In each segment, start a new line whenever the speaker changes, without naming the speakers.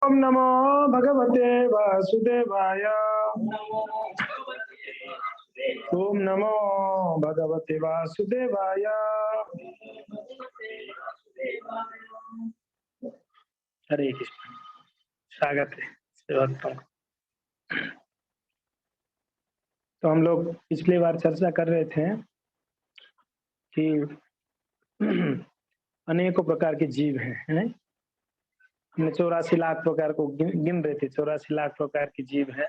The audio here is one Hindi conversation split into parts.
ओम नमो भगवते वासुदेवाय। ओम नमो भगवते वासुदेवाय। हरे कृष्ण। स्वागत है सेवकों। तो हम लोग पिछली बार चर्चा कर रहे थे कि अनेकों प्रकार के जीव हैं। हमने 84 लाख प्रकार को गिन रहे थे। 84 लाख प्रकार के जीव हैं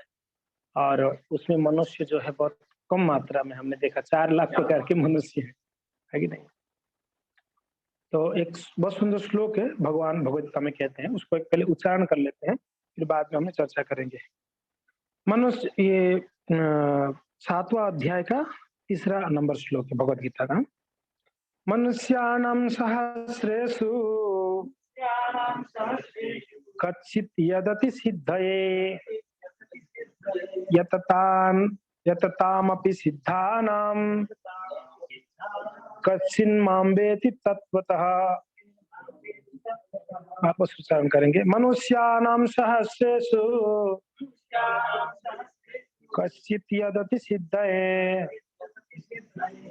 और उसमें मनुष्य जो है बहुत कम मात्रा में हमने देखा। 4 लाख प्रकार के मनुष्य है कि नहीं। तो एक बहुत सुंदर श्लोक है, भगवान भगवत गीता में कहते हैं, उसको एक पहले उच्चारण कर लेते हैं, फिर बाद में हम चर्चा करेंगे। मनुष्य, ये 7वां अध्याय का 3रा नंबर श्लोक है भगवत गीता का। मनुष्याणां सहस्रेषु कच्चित् यदति सिद्धये यततामपि सिद्धानां कच्चिन्मां वेति तत्त्वतः। वापस उच्चारण करेंगे। मनुष्याणां सहस्रेषु कच्चित् यदति सिद्धये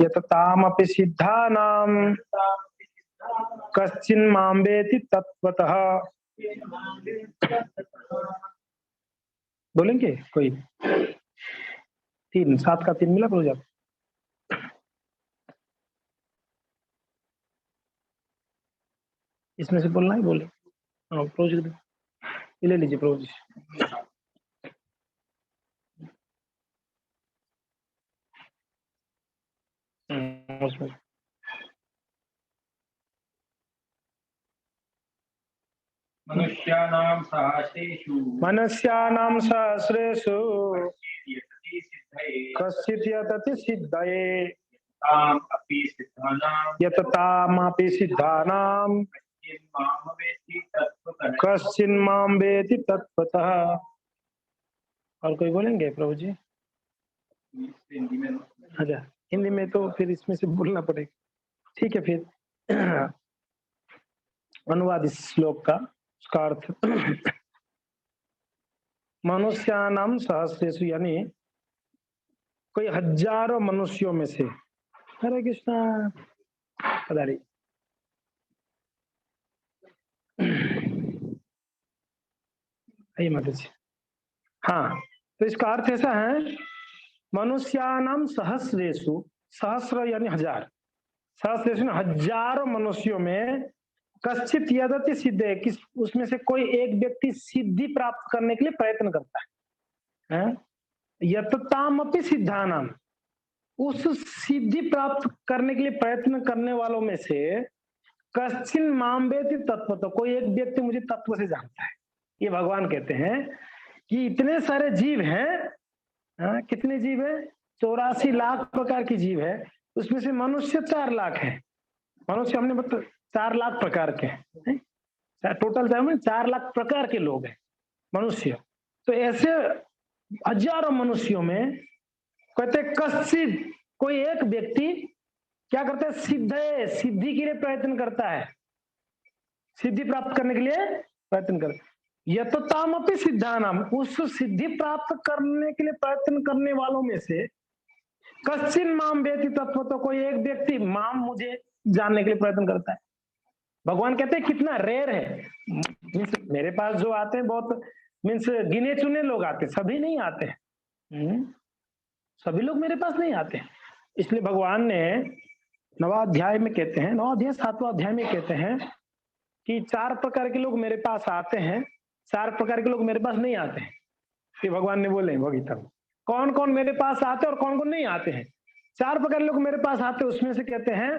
यततामपि सिद्धानां कच्चिन्मां वेति तत्त्वतः। बोलेंगे कोई? 3 7 का 3 मिला प्रभु जी? इसमें से बोलना है, बोले। हाँ प्रभु जी ले लीजिए प्रभु जी। उसमें मनुष्याणां सहस्रेषु कश्चित् यतति सिद्धये यततामपि सिद्धानां कश्चिन्मां वेति तत्त्वतः। और कोई बोलेंगे प्रभु जी? अच्छा, हिंदी में तो फिर इसमें से बोलना पड़ेगा। ठीक है, फिर अनुवाद इस श्लोक का, उसका अर्थ मनुष्याणां सहस्रेषु, यानी कोई हजारों मनुष्यों में से। हरे कृष्णा पधारी। माता जी। हाँ, तो इसका अर्थ ऐसा है, मनुष्याणां सहस्रेषु, सहस्र यानी हजार, सहस्रेषु हजारों मनुष्यों में कश्चित् यदति सिद्धये, किस उसमें से कोई एक व्यक्ति सिद्धि प्राप्त करने के लिए प्रयत्न करता है। यततामपि सिद्धानाम, उस सिद्धि प्राप्त करने के लिए प्रयत्न करने वालों में से कश्चिन माम वेति तत्व, तो कोई एक व्यक्ति मुझे तत्व से जानता है। ये भगवान कहते हैं कि इतने सारे जीव हैं। कितने जीव है? 84 लाख प्रकार के जीव है। उसमें से मनुष्य 4 लाख है। मनुष्य हमने मतलब 4 लाख प्रकार के हैं। टोटल 4 लाख प्रकार के लोग हैं मनुष्य। तो ऐसे हजारों मनुष्यों में कहते कश्चित, कोई एक व्यक्ति क्या करता है? सिद्धि के लिए प्रयत्न करता है, सिद्धि प्राप्त करने के लिए प्रयत्न करता है। यततामपि सिद्धानाम, उस सिद्धि प्राप्त करने के लिए प्रयत्न करने वालों में से कश्चिन माम वेति तत्व, तो कोई एक व्यक्ति माम, मुझे जानने के लिए प्रयत्न करता है। भगवान कहते हैं कितना रेयर है। मेरे पास जो आते हैं बहुत मीन्स गिने चुने लोग आते हैं, सभी नहीं आते हैं। सभी लोग मेरे पास नहीं आते हैं। इसलिए भगवान ने 9वां अध्याय में कहते हैं, 9वां अध्याय 7वां अध्याय में कहते हैं कि 4 प्रकार के लोग मेरे पास आते हैं, 4 प्रकार के लोग मेरे पास नहीं आते हैं। ये भगवान ने बोले भगवत में कौन कौन मेरे पास आते हैं और कौन कौन नहीं आते हैं। 4 प्रकार के लोग मेरे पास आते हैं, उसमें से कहते हैं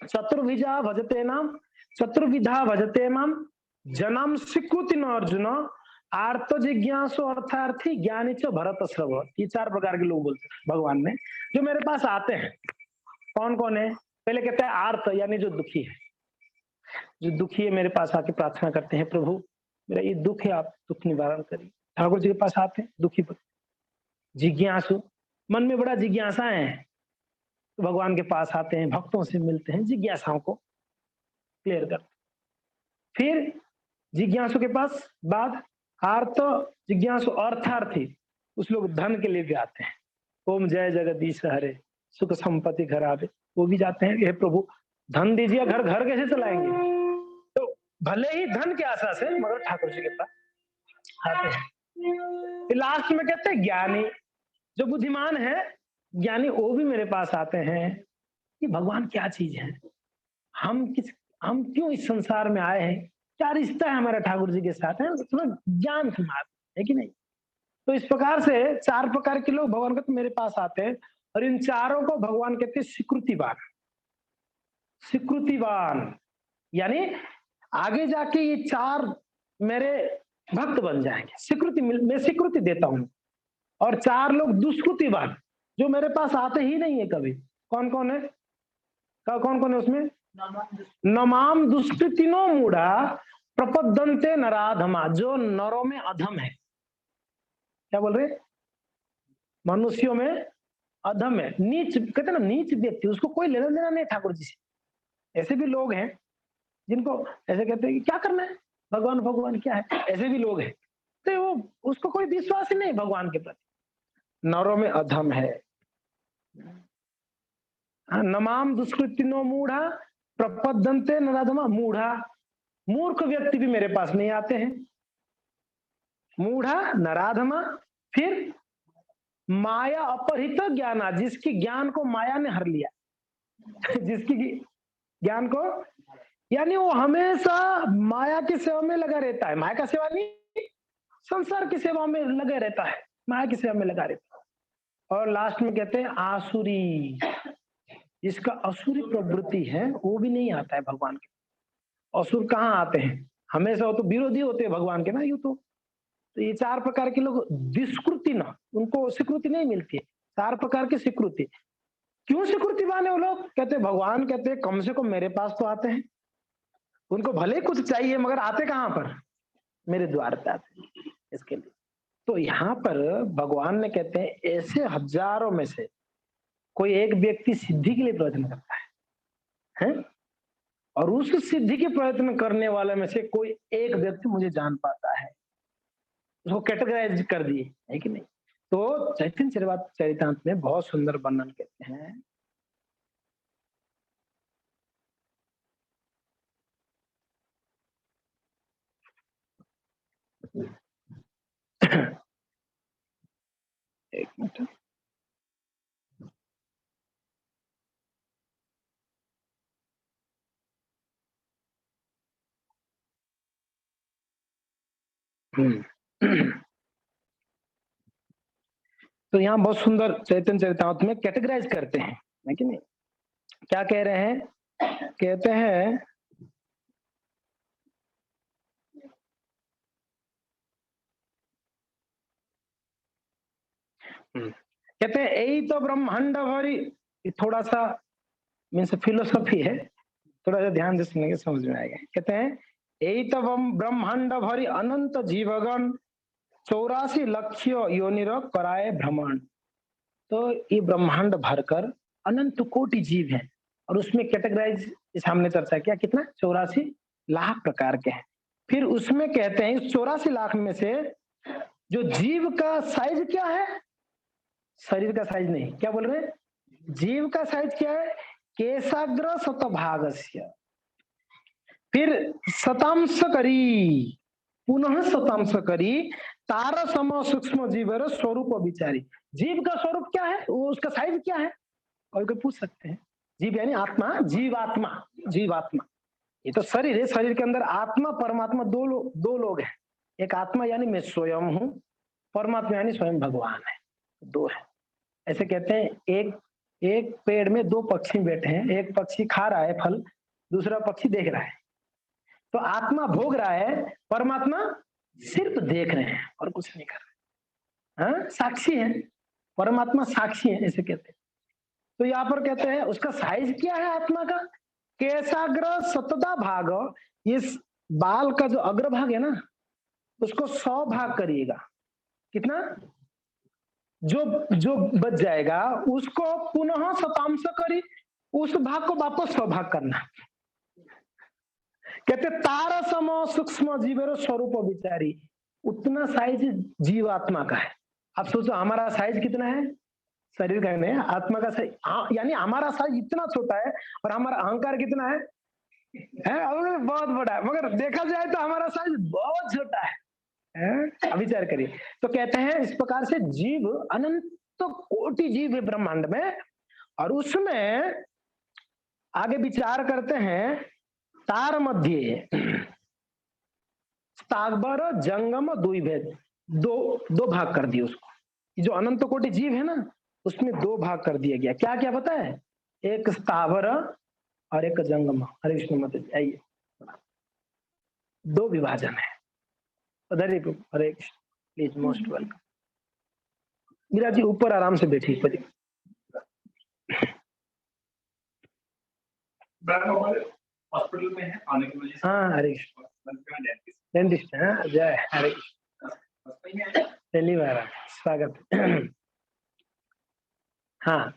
चतुर्विधा भजते नाम, चतुर्विधा भजते नाम जन्म स्वीकृति न अर्जुन आर्त जिज्ञासु अर्थार्थी ज्ञानी च भरत श्रव। ये 4 प्रकार के लोग बोलते हैं भगवान ने, जो मेरे पास आते हैं। कौन कौन है? पहले कहते हैं आर्त, यानी जो दुखी है। जो दुखी है मेरे पास आके प्रार्थना करते हैं, प्रभु मेरा ये दुख है, आप दुख निवारण करिए। ठाकुर जी के पास आते हैं दुखी। जिज्ञासु, मन में बड़ा जिज्ञासा है तो भगवान के पास आते हैं, भक्तों से मिलते हैं, जिज्ञासाओं को क्लियर करते। फिर जिज्ञासु के पास बाद आर्त जिज्ञासु अर्थार्थी, उस लोग धन के लिए भी आते हैं। ओम जय जगदीश हरे, सुख संपत्ति घर आवे, वो भी जाते हैं। हे प्रभु धन दीजिए, घर घर कैसे चलाएंगे? तो भले ही धन की आशा से, मगर ठाकुर जी के पास आते हैं। लास्ट में कहते हैं ज्ञानी, जो बुद्धिमान है ज्ञानी, वो भी मेरे पास आते हैं कि भगवान क्या चीज है, हम क्यों इस संसार में आए हैं, क्या रिश्ता है हमारा ठाकुर जी के साथ, है थोड़ा ज्ञान समाप्त है कि नहीं। तो इस प्रकार से 4 प्रकार के लोग भगवान के मेरे पास आते हैं, और इन चारों को भगवान कहते हैं स्वीकृतिवान। स्वीकृतिवान यानी आगे जाके ये 4 मेरे भक्त बन जाएंगे। स्वीकृति मैं स्वीकृति देता हूं। और 4 लोग दुष्कृतिवान, जो मेरे पास आते ही नहीं है कभी। कौन कौन है? कौन कौन है उसमें? नमाम दुष्कृतिनो मूढ़ा प्रपद्यन्ते नराधमा, जो नरों में अधम है। क्या बोल रहे? मनुष्यों में अधम है, नीच, कहते ना नीच व्यक्ति, उसको कोई लेना देना नहीं ठाकुर जी से। ऐसे भी लोग हैं जिनको ऐसे कहते हैं कि क्या करना है, भगवान भगवान क्या है, ऐसे भी लोग हैं। तो वो उसको कोई विश्वास ही नहीं भगवान के प्रति, नरों में अधम है। नमाम दुष्कृतिनो मूढ़ा प्रपद्यन्ते नराधमा, मूढ़ा मूर्ख व्यक्ति भी मेरे पास नहीं आते हैं। मूढ़ा नराधमा, फिर माया अपहृत ज्ञाना, जिसकी ज्ञान को माया ने हर लिया। जिसकी ज्ञान को, यानी वो हमेशा माया की सेवा में लगा रहता है। माया का सेवा नहीं, संसार की सेवा में लगा रहता है, माया की सेवा में लगा रहता है। और लास्ट में कहते हैं आसुरी, जिसका असुरी प्रवृत्ति है, वो भी नहीं आता है भगवान के। असुर कहाँ आते हैं? हमेशा वो तो विरोधी होते हैं भगवान के ना। यूं तो ये 4 प्रकार के लोग दुष्कृति ना, उनको स्वीकृति नहीं मिलती है। 4 प्रकार की स्वीकृति। क्यों स्वीकृतिवान है वो लोग? कहते भगवान कहते हैं कम से कम मेरे पास तो आते हैं। उनको भले कुछ चाहिए, मगर आते कहां पर? मेरे द्वार पे आते हैं इसके लिए। तो यहाँ पर भगवान ने कहते हैं ऐसे हजारों में से कोई एक व्यक्ति सिद्धि के लिए प्रयत्न करता है? और उस सिद्धि के प्रयत्न करने वाले में से कोई एक व्यक्ति मुझे जान पाता है। उसको कैटेगराइज कर दिए, है कि नहीं? तो चैतन्य चरितामृत में बहुत सुंदर वर्णन कहते हैं। एक मिनट। तो यहाँ बहुत सुंदर चैतन्य चरितामृत में कैटेगराइज करते हैं, है कि नहीं? क्या कह रहे हैं? कहते हैं कहते हैं यही तो ब्रह्मांड भरी, थोड़ा सा मीन्स फिलोसफी है, थोड़ा सा ध्यान से सुनेंगे समझ में आएगा। कहते हैं यही तो ब्रह्मांड भरी अनंत जीवगण 84 लक्ष्य योनिर कराए भ्रमण। तो ये ब्रह्मांड भरकर अनंत कोटि जीव हैं, और उसमें कैटेगराइज इस हमने चर्चा किया कितना, 84 लाख प्रकार के हैं। फिर उसमें कहते हैं इस 84 लाख में से जो जीव का साइज क्या है, शरीर का साइज नहीं, क्या बोल रहे हैं? जीव का साइज क्या है? केशाग्र शतभागस्य, फिर शतांश करी, पुनः शतांश करी, तार सम सूक्ष्म जीव स्वरूप विचारी। जीव का स्वरूप क्या है, वो उसका साइज क्या है? और कोई पूछ सकते हैं। जीव यानी आत्मा, जीवात्मा, जीवात्मा। ये तो शरीर है, शरीर के अंदर आत्मा परमात्मा दो लोग हैं। एक आत्मा यानी मैं स्वयं हूं, परमात्मा यानी स्वयं भगवान है, दो है। ऐसे कहते हैं एक पेड़ में 2 पक्षी बैठे हैं, एक पक्षी खा रहा है फल, दूसरा पक्षी देख रहा है। तो आत्मा भोग रहा है, परमात्मा सिर्फ देख रहे हैं और कुछ नहीं कर रहे। हाँ, साक्षी है, परमात्मा साक्षी है, ऐसे कहते हैं। तो यहाँ पर कहते हैं उसका साइज क्या है आत्मा का? केशाग्र शतदा भाग, इस बाल का जो अग्रभाग है ना, उसको 100 भाग करिएगा। कितना? जो जो बच जाएगा उसको पुनः शतांश करी, उस भाग को वापस 100 भाग करना। कहते तार सम सूक्ष्म जीवेर स्वरूप विचारी, उतना साइज जीवात्मा का है। अब सोचो हमारा साइज कितना है, शरीर का नहीं, आत्मा का साइज, यानी हमारा साइज इतना छोटा है और हमारा अहंकार कितना है, बहुत बड़ा है, मगर देखा जाए तो हमारा साइज बहुत छोटा है। अब विचार करिए। तो कहते हैं इस प्रकार से जीव अनंत कोटि जीव है ब्रह्मांड में, और उसमें आगे विचार करते हैं तार मध्य स्थावर जंगम द्विभेद, दो भाग कर दिए उसको। जो अनंत कोटि जीव है ना, उसमें दो भाग कर दिया गया। क्या क्या पता है, एक स्थावर और एक जंगम। हरे कृष्ण मत आइए, दो विभाजन है। Hare Krishna, please most welcome. Meera ji ऊपर आराम से बैठी। हॉस्पिटल में है आने की वजह से। हाँ हरे डेंटिस्ट है। जय हरे कृष्ण, पहली बार स्वागत। हाँ,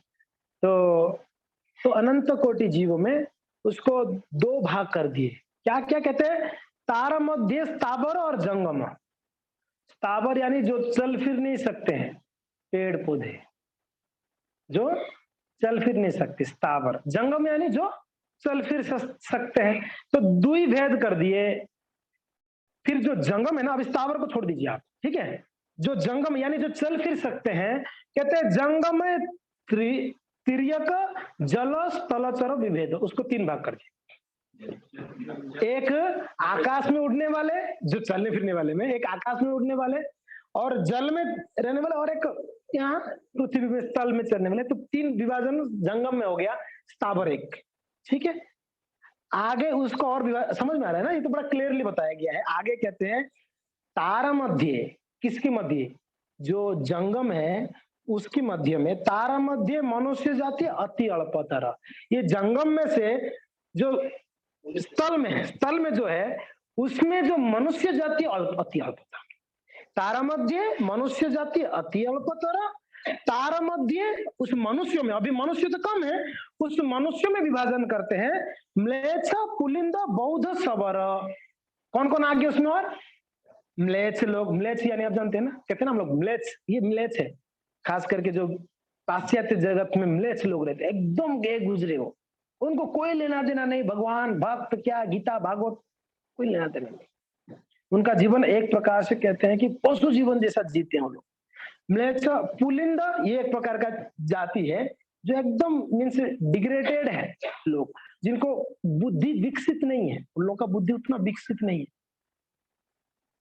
तो अनंत कोटि जीवों में उसको दो भाग कर दिए। क्या क्या कहते हैं, तार मध्य स्थावर और जंगम। स्थावर यानी जो चल फिर नहीं सकते हैं, पेड़ पौधे जो चल फिर नहीं सकते, स्थावर। जंगम यानी जो चल फिर सकते हैं। तो द्विभेद कर दिए। फिर जो जंगम है ना, अब स्थावर को छोड़ दीजिए आप, ठीक है। जो जंगम यानी जो चल फिर सकते हैं, कहते हैं जंगम तिर्यक जल स्थलचर विभेद, उसको तीन भाग कर दिए। एक आकाश में उड़ने वाले, जो चलने फिरने वाले में, एक आकाश में उड़ने वाले और जल में रहने वाले, और एक यहाँ पृथ्वी में स्थल में चलने वाले। तो तीन विभाजन जंगम में हो गया, स्थावर एक, ठीक है। आगे उसको और समझ में आ रहा है ना, ये तो बड़ा क्लियरली बताया गया है। आगे कहते हैं तारा मध्य, किसकी मध्य, जो जंगम है उसकी मध्य में, तारा मध्य मनुष्य जाति अति अल्पतर। ये जंगम में से जो स्थल में है, स्थल में जो है उसमें जो मनुष्य जाति अति अल्पतर, तारा मध्य मनुष्य जाति अति अल्पतर, तारा मध्य उस मनुष्यों में, अभी मनुष्य तो कम है, उस मनुष्यों में विभाजन करते हैं म्लेच्छ पुलिंद बौद्ध सबर। कौन कौन आ गया उसमें, और म्लेच्छ लोग, म्लेच्छ यानी आप जानते हैं ना, कहते हैं ना हम लोग म्लेच्छ, ये म्लेच्छ है। खास करके जो पाश्चात्य जगत में म्लेच्छ लोग रहते हैं, एकदम गए गुजरे हो, उनको कोई लेना देना नहीं, भगवान भक्त क्या गीता भागवत कोई लेना देना नहीं। उनका जीवन एक प्रकार से कहते हैं कि पशु जीवन जैसा जीते हैं वो लोग। म्लेच्छ पुलिंद ये एक प्रकार का जाति है जो एकदम मीन्स डिग्रेडेड है लोग, जिनको बुद्धि विकसित नहीं है, उन लोगों का बुद्धि उतना विकसित नहीं है।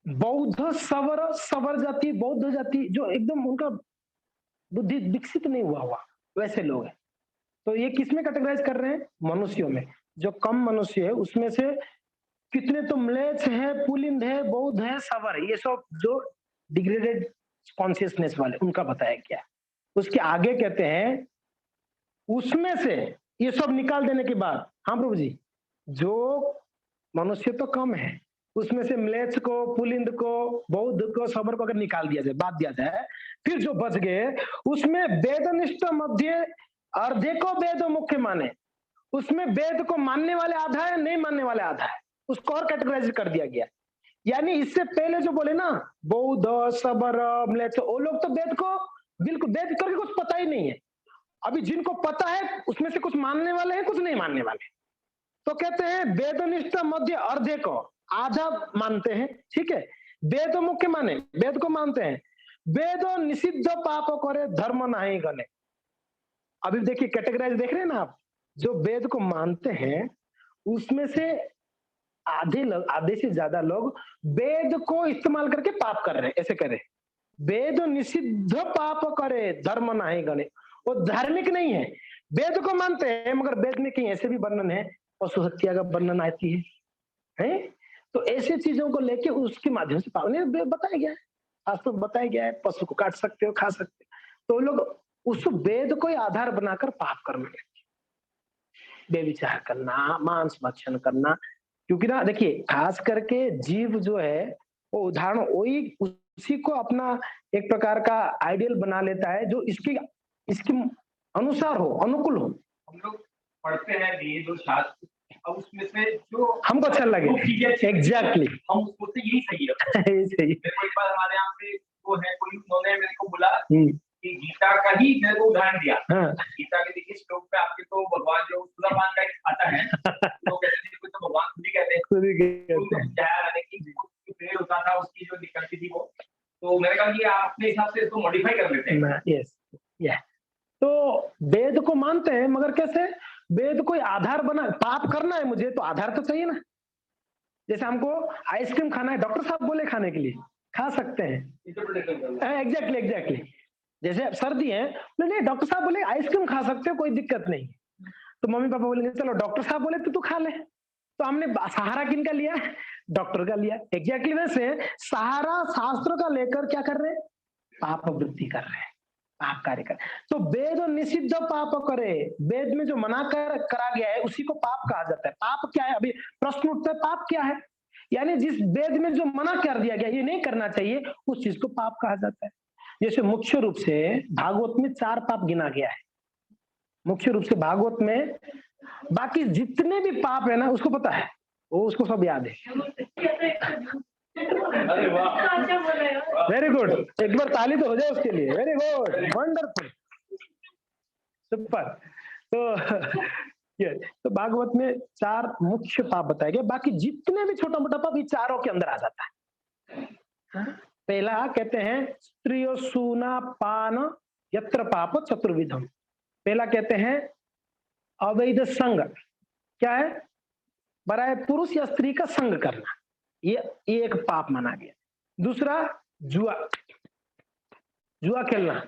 बौद्ध सवर, सवर जाति, बौद्ध जाति जो एकदम उनका बुद्धि विकसित नहीं हुआ वैसे लोग हैं। तो ये किसमें कैटेगराइज कर रहे हैं, मनुष्यों में। जो कम मनुष्य है उसमें से कितने तो म्लेच्छ है, पुलिंद है, बौद्ध है, सवर, ये सब जो डिग्रेडेड कॉन्शियसनेस वाले, उनका बताया गया। उसके आगे कहते हैं उसमें से ये सब निकाल देने के बाद, हाँ प्रभु जी, जो मनुष्य तो कम है उसमें से म्लेच्छ को, पुलिंद को, बौद्ध को, सबर को अगर निकाल दिया जाए, बात दिया जाए, फिर जो बच गए उसमें वेदनिष्ठ मध्य अर्धे को वेद मुख्य माने, उसमें वेद को मानने वाले आधा है, नहीं मानने वाले आधा है, उसको और कैटेगराइज कर दिया गया। यानी इससे पहले जो बोले ना बौद्ध सबर म्लेच्छ, वो लोग तो वेद को बिल्कुल, वेद करके कुछ पता ही नहीं है। अभी जिनको पता है उसमें से कुछ मानने वाले हैं, कुछ नहीं मानने वाले। तो कहते हैं वेदनिष्ठ मध्य अर्धे को, आधा मानते हैं, ठीक है। वेद मुख्य माने, वेद को मानते हैं, वेद निषिद्ध पाप करे धर्म नहीं गने। अभी देखिए कैटेगराइज देख रहे हैं ना आप, जो वेद को मानते हैं उसमें से आधे लोग, आधे से ज्यादा लोग वेद को इस्तेमाल करके पाप कर रहे हैं, ऐसे करे। वेद निषिद्ध पाप करे धर्म नहीं गणे, वो धार्मिक नहीं है। वेद को मानते हैं मगर वेद में कहीं ऐसे भी वर्णन है, पशु हत्या का वर्णन आती है? तो ऐसे चीजों को लेके उसके माध्यम से पाप नहीं बताया गया है, आज तो बताया गया है पशु को काट सकते हो, खा सकते हो। तो लोग उस वेद को ही आधार बनाकर पाप करने लगे, बेविचार करना, मांस भक्षण करना। क्योंकि ना देखिए खास करके जीव जो है वो उदाहरण वही उसी को अपना एक प्रकार का आइडियल बना लेता है जो इसके अनुसार हो, अनुकूल हो।
हम लोग पढ़ते हैं वेद और शास्त्र, अब उसमें से जो
हमको अच्छा लगे, एग्जैक्टली
हम उसको से यही सही है।
यही सही।
मेरे को एक बार हमारे यहाँ से वो है कोई, उन्होंने मेरे को बोला कि गीता का ही मेरे को उदाहरण दिया। गीता के देखिए श्लोक पे आपके तो भगवान जो सुदामान का एक आता है तो कहते हैं तो भगवान खुद ही कहते हैं कि पेड़ होता था उसकी जो निकलती थी वो, तो मैंने कहा कि आप अपने हिसाब से इसको मॉडिफाई कर लेते हैं।
यस, तो वेद को मानते हैं मगर कैसे? वेद कोई आधार बना, पाप करना है मुझे तो आधार तो चाहिए ना। जैसे हमको आइसक्रीम खाना है, डॉक्टर साहब बोले खाने के लिए, खा सकते हैं। एग्जैक्टली जैसे सर्दी है, नहीं डॉक्टर साहब बोले आइसक्रीम खा सकते हो, कोई दिक्कत नहीं। तो मम्मी पापा बोलेंगे चलो डॉक्टर साहब बोले तो तू खा ले, तो हमने सहारा किन का लिया? डॉक्टर का लिया। एग्जैक्टली वैसे सहारा शास्त्र का लेकर क्या कर रहे हैं? पाप वृद्धि कर रहे हैं, पाप कार्य कर। तो वेद निषिद्ध पाप करे, वेद में जो मना करा गया है उसी को पाप कहा जाता है। पाप क्या है? अभी प्रश्न उठता है पाप क्या है, यानी जिस वेद में जो मना कर दिया गया ये नहीं करना चाहिए, उस चीज को पाप कहा जाता है। जैसे मुख्य रूप से भागवत में 4 पाप गिना गया है, मुख्य रूप से भागवत में। बाकी जितने भी पाप है ना उसको पता है, वो उसको सब याद है। वेरी गुड, एक बार ताली तो हो जाए उसके लिए। Very good, wonderful, super. तो भागवत में 4 मुख्य पाप बताए गए, बाकी जितने भी छोटा मोटा पाप ये चारों के अंदर आ जाता है। पहला कहते हैं स्त्रियो सूना पान यत्र पाप चतुर्विधम। पहला कहते हैं अवैध संग, क्या है? बराए पुरुष या स्त्री का संग करना, ये एक पाप माना गया। दूसरा जुआ, जुआ खेलना,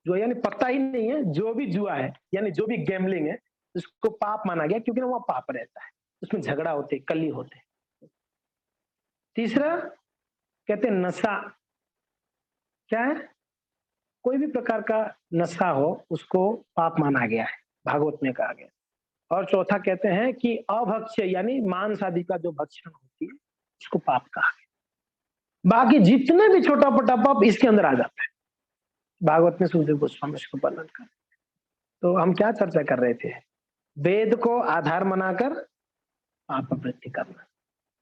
जुआ यानी पता ही नहीं है, जो भी जुआ है यानी जो भी गैम्बलिंग है उसको पाप माना गया, क्योंकि वहां पाप रहता है, उसमें झगड़ा होते, कली होते। तीसरा कहते हैं नशा, क्या है? कोई भी प्रकार का नशा हो उसको पाप माना गया है, भागवत में कहा गया। और चौथा कहते हैं कि अभक्ष्य यानी मांस आदि का जो भक्षण होती है उसको पाप कहा गया। बाकी जितने भी छोटा मोटा पाप इसके अंदर आ जाता है, भागवत में सुखदेव गोस्वामी इसको वर्णन कर। तो हम क्या चर्चा कर रहे थे? वेद को आधार बनाकर पाप वृद्धि करना।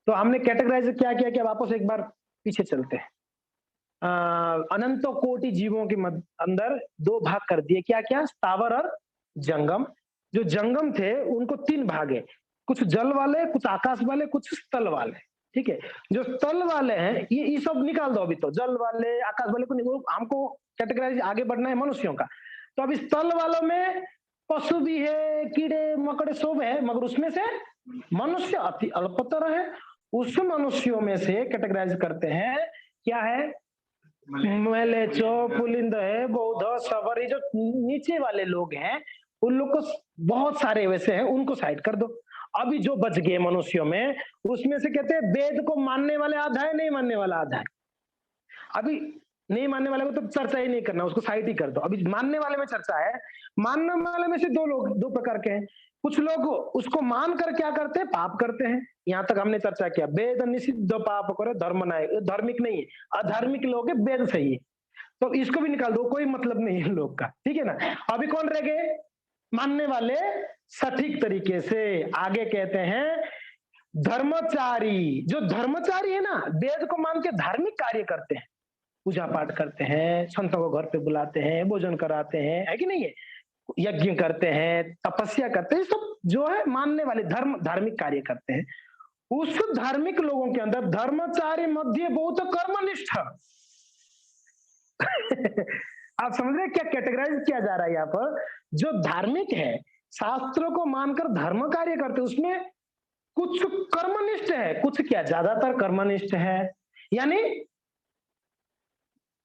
तो हमने कैटेगराइज क्या किया कि वापस एक बार पीछे चलते हैं। अनंतो कोटि जीवों के अंदर 2 भाग कर दिए, क्या क्या? स्थावर और जंगम। जो जंगम थे उनको 3 भाग है, कुछ जल वाले, कुछ आकाश वाले, कुछ स्थल वाले। ठीक है, जो स्थल वाले हैं ये सब निकाल दो अभी, तो जल वाले आकाश वाले को हमको कैटेगराइज आगे बढ़ना है मनुष्यों का। तो अभी स्थल वालों में पशु भी है, कीड़े मकड़े सब है, मगर उसमें से मनुष्य अति अल्पतर है। उस मनुष्यों में से कैटेगराइज करते हैं, क्या है? मलेचो, पुलिंद है, बौद्ध, सबर, ये जो नीचे वाले लोग हैं उन लोग को बहुत सारे वैसे हैं, उनको साइड कर दो। अभी जो बच गए मनुष्यों में, उसमें से कहते हैं वेद को मानने वाले आधा है, नहीं मानने वाला आधा है। अभी नहीं मानने वाले को तो चर्चा ही नहीं करना, उसको साइड ही कर दो। अभी मानने वाले में चर्चा है। मानने वाले में से 2 प्रकार के हैं। कुछ लोग उसको मान कर क्या करते हैं? पाप करते हैं। यहाँ तक हमने चर्चा किया, वेद निषिद्ध पाप करे धर्म नाय, धार्मिक नहीं है, अधार्मिक लोग है, वेद सही है। तो इसको भी निकाल दो, कोई मतलब नहीं है लोग का, ठीक है ना। अभी कौन रह गए? मानने वाले सटीक तरीके से। आगे कहते हैं धर्मचारी। जो धर्मचारी है ना, वेद को मान के धार्मिक कार्य करते हैं, पूजा पाठ करते हैं, संतों को घर पे बुलाते हैं, भोजन कराते हैं, है कि नहीं है? यज्ञ करते हैं, तपस्या करते हैं, सब जो है मानने वाले धार्मिक कार्य करते हैं। उस धार्मिक लोगों के अंदर धर्मचारी मध्य बहुत कर्मनिष्ठ। आप समझ रहे क्या कैटेगराइज किया जा रहा है यहाँ पर? जो धार्मिक है, शास्त्रों को मानकर धर्म कार्य करते, उसमें कुछ कर्मनिष्ठ है, कुछ क्या ज्यादातर कर्मनिष्ठ है। यानी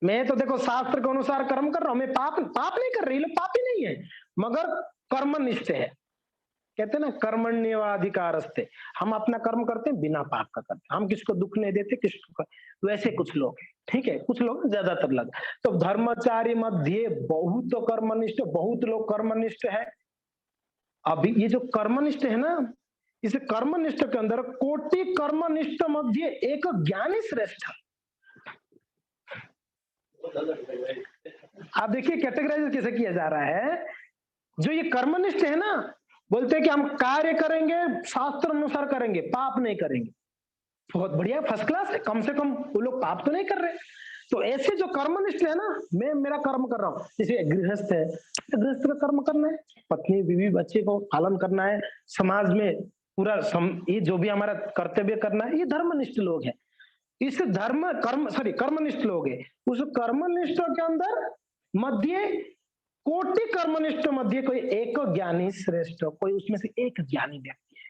मैं तो देखो शास्त्र के अनुसार कर्म कर रहा हूं, मैं पाप नहीं कर रही, लोग पापी नहीं है, मगर कर्मनिष्ठ है। कहते ना कर्मण्यवाधिकारस्ते, हम अपना कर्म करते हैं बिना पाप का करते, हम किसको दुख नहीं देते, किसको। वैसे कुछ लोग हैं, ठीक है, कुछ लोग ज्यादातर लोग। तो धर्मचारी मध्य बहुत कर्मनिष्ठ, बहुत लोग कर्मनिष्ठ है। अभी ये जो कर्मनिष्ठ है ना, इसे कर्मनिष्ठ के अंदर कोटि कर्मनिष्ठ मध्य एक ज्ञानी श्रेष्ठ। आप देखिए कैटेगराइज कैसे किया जा रहा है। जो ये कर्मनिष्ठ है ना, बोलते हैं कि हम कार्य करेंगे, शास्त्र अनुसार करेंगे, पाप नहीं करेंगे। बहुत बढ़िया, फर्स्ट क्लास है, कम से कम वो लोग पाप तो नहीं कर रहे। तो ऐसे जो कर्मनिष्ठ है ना, मैं मेरा कर्म कर रहा हूँ, जैसे गृहस्थ है, गृहस्थ का कर्म करना है, पत्नी बीवी बच्चे को पालन करना है, समाज में पूरा ये जो भी हमारा कर्तव्य करना है, ये धर्मनिष्ठ लोग हैं। इस कर्मनिष्ठ लोग है। उस कर्मनिष्ठों के अंदर मध्य कोटि कर्मनिष्ठ मध्य कोई एक ज्ञानी श्रेष्ठ, कोई उसमें से एक ज्ञानी व्यक्ति है।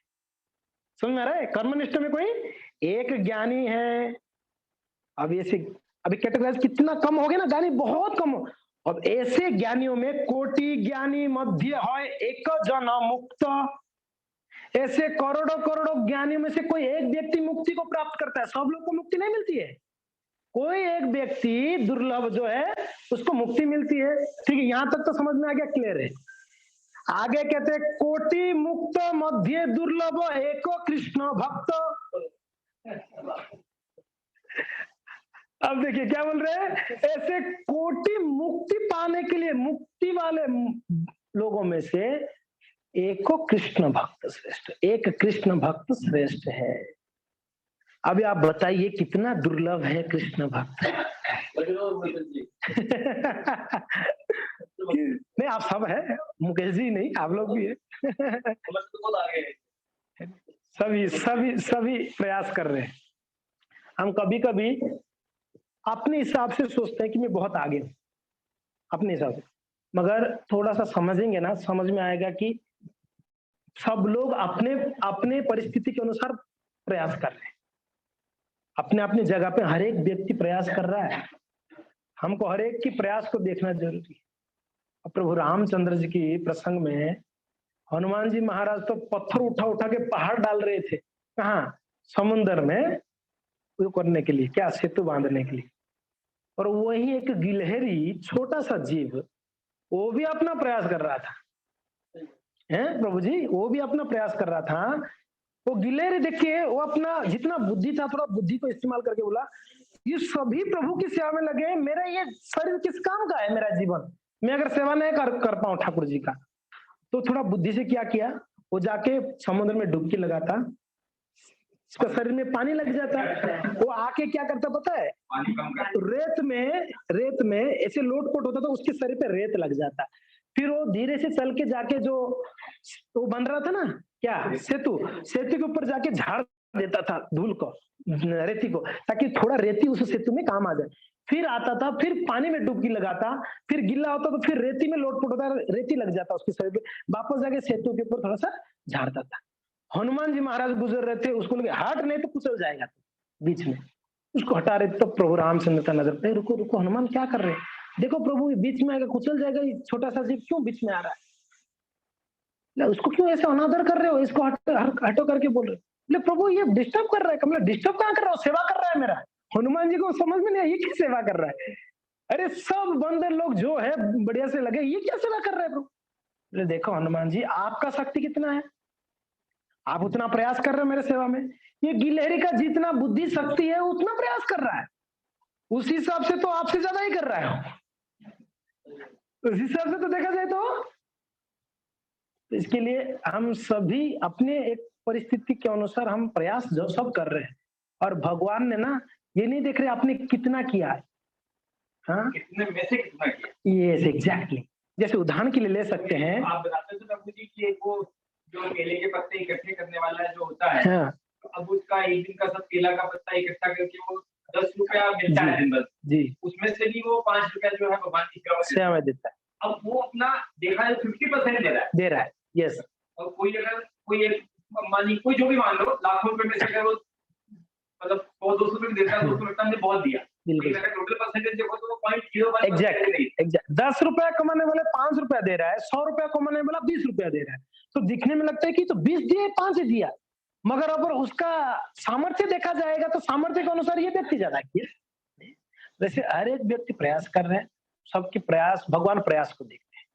समझ में आ रहा है? कर्मनिष्ठ में कोई एक ज्ञानी है। अब ऐसे अभी कैटेगराइज कितना कम हो गया ना, ज्ञानी बहुत कम हो। अब ऐसे ज्ञानियों में कोटि ज्ञानी मध्य है एक जन मुक्त। ऐसे करोड़ों करोड़ों ज्ञानियों में से कोई एक व्यक्ति मुक्ति को प्राप्त करता है। सब लोग को मुक्ति नहीं मिलती है, कोई एक व्यक्ति दुर्लभ जो है उसको मुक्ति मिलती है। ठीक है, यहां तक तो समझ में आ गया, क्लियर है। आगे कहते हैं कोटि मुक्त मध्य दुर्लभ एको कृष्ण भक्त। अब देखिए क्या बोल रहे हैं, ऐसे कोटि मुक्ति पाने के लिए मुक्ति वाले लोगों में से एको कृष्ण भक्त श्रेष्ठ, एक कृष्ण भक्त श्रेष्ठ है। अभी आप बताइए कितना दुर्लभ है कृष्ण भक्त। नहीं, आप सब है, मुकेश जी नहीं, आप लोग भी है। सभी सभी सभी प्रयास कर रहे हैं। हम कभी कभी अपने हिसाब से सोचते हैं कि मैं बहुत आगे हूं अपने हिसाब से, मगर थोड़ा सा समझेंगे ना, समझ में आएगा कि सब लोग अपने अपने परिस्थिति के अनुसार प्रयास कर रहे हैं। अपने अपने जगह पे हर एक व्यक्ति प्रयास कर रहा है। हमको हर एक की प्रयास को देखना जरूरी है। प्रभु रामचंद्र जी की प्रसंग में हनुमान जी महाराज तो पत्थर उठा उठा के पहाड़ डाल रहे थे, कहाँ? समुद्र में वो करने के लिए, क्या? सेतु बांधने के लिए। और वही एक गिलहरी छोटा सा जीव, वो भी अपना प्रयास कर रहा था, हैं प्रभु जी, वो भी अपना प्रयास कर रहा था। वो गिलहरी देखिए, वो अपना जितना बुद्धि था थोड़ा बुद्धि को इस्तेमाल करके बोला ये सभी प्रभु की सेवा में लगे, मेरा ये शरीर किस काम का है, मेरा जीवन, मैं अगर सेवा नहीं कर पाऊं ठाकुर जी का, तो थोड़ा बुद्धि से क्या किया, वो जाके समुद्र में डुबकी लगाता, उसका शरीर में पानी लग जाता, वो आके क्या करता पता है, रेत में ऐसे लोटपोट होता था, उसके शरीर पे रेत लग जाता, फिर वो धीरे से चल के जाके जो वो बन रहा था ना, क्या सेतु के ऊपर जाके झाड़ देता था धूल को, रेती को, ताकि थोड़ा रेती उस सेतु में काम आ जाए। फिर आता था, फिर पानी में डुबकी लगाता, फिर गिल्ला होता तो फिर रेती में लोटपोट होता, रेती लग जाता उसके शरीर पे, वापस जाके सेतु के ऊपर थोड़ा सा झाड़ता था। हनुमान जी महाराज गुजर रहे थे, उसको लगे हट नहीं तो कुचल जाएगा, बीच में उसको हटा रहे तो प्रभु रामचंद्र का नजर पे, रुको रुको हनुमान क्या कर रहे हैं, देखो प्रभु बीच में आएगा, कुचल जाएगा, ये छोटा सा जीव क्यों बीच में आ रहा है, उसको क्यों ऐसे अनादर कर रहे हो, इसको हटो करके बोल रहे हो, प्रभु ये डिस्टर्ब कर रहा है, कमला डिस्टर्ब कहाँ कर रहा हो, सेवा कर रहा है मेरा। हनुमान जी को समझ में नहीं आया ये क्या सेवा कर रहा है, अरे सब बंदर लोग जो है बढ़िया से लगे, ये क्या सेवा कर रहा है प्रभु। देखो हनुमान जी आपका शक्ति कितना है, आप उतना प्रयास कर रहे हो मेरे सेवा में, ये गिलहरी का जितना बुद्धि शक्ति है उतना प्रयास कर रहा है, उस हिसाब से तो आपसे ज्यादा ही कर रहा है, उस हिसाब से तो देखा जाए तो इसके लिए हम सभी अपने एक परिस्थिति के अनुसार हम प्रयास जो सब कर रहे हैं, और भगवान ने ना ये नहीं देख रहे आपने कितना किया है, हाँ
कितने में से कितना किया,
यस एग्जैक्टली। जैसे उदाहरण के लिए ले सकते हैं,
आप बताते थे प्रभु जी कि वो जो केले के पत्ते इकट्ठे करने वाला जो होता है,
हाँ,
तो अब उसका एक दिन का सब केला का पत्ता इकट्ठा करके वो 10 रुपया मिलता है दिन भर जी, उसमें से भी वो 5 रुपया जो है भगवान की सेवा में देता है। अब वो अपना देखा जाए 50% दे रहा है, यस। और कोई अगर कोई एक मानी कोई जो भी मान लो लाखों रुपए में से अगर वो मतलब 100-200 रुपए देता है, 200 रुपए हमने बहुत दिया, अगर टोटल परसेंटेज देखो तो वो 0.01 एग्जैक्ट 10 रुपया कमाने वाले 5 रुपया दे रहा है, 100 रुपया कमाने वाला 20 रुपया दे रहा है, तो दिखने में लगता है कि तो 20 दिए 5 ही दिया, मगर अगर उसका सामर्थ्य देखा जाएगा तो सामर्थ्य के अनुसार ये व्यक्ति ज्यादा किया। वैसे हर एक व्यक्ति प्रयास कर रहे हैं, सबके प्रयास, भगवान प्रयास को देखते हैं,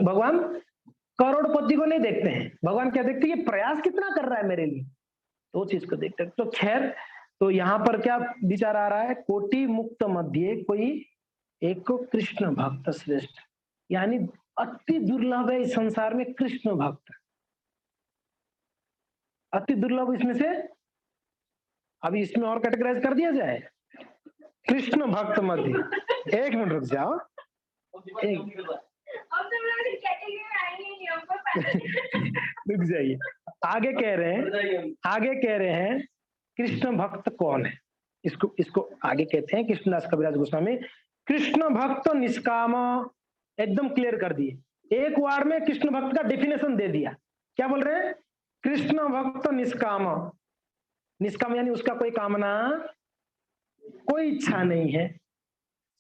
भगवान करोड़पति को नहीं देखते हैं, भगवान क्या देखते हैं, ये प्रयास कितना कर रहा है मेरे लिए, तो चीज को देखते हैं। तो खैर, तो यहाँ पर क्या विचार आ रहा है, कोटि मुक्त मध्य कोई एक कृष्ण भक्त श्रेष्ठ, यानी
अति दुर्लभ है इस संसार में कृष्ण भक्त, अति दुर्लभ। इसमें से अभी इसमें और कैटेगराइज कर दिया जाए, कृष्ण भक्त मध्य। एक मिनट रुक जाओ, रुक जाइए। आगे कह रहे हैं कृष्ण भक्त कौन है, इसको आगे कहते हैं कृष्णदास कविराज गोस्वामी। कृष्ण भक्त निष्काम, एकदम क्लियर कर दिए, एक वार में कृष्ण भक्त का डेफिनेशन दे दिया। क्या बोल रहे हैं? कृष्ण भक्त निष्काम, निष्काम यानी उसका कोई कामना, कोई इच्छा नहीं है,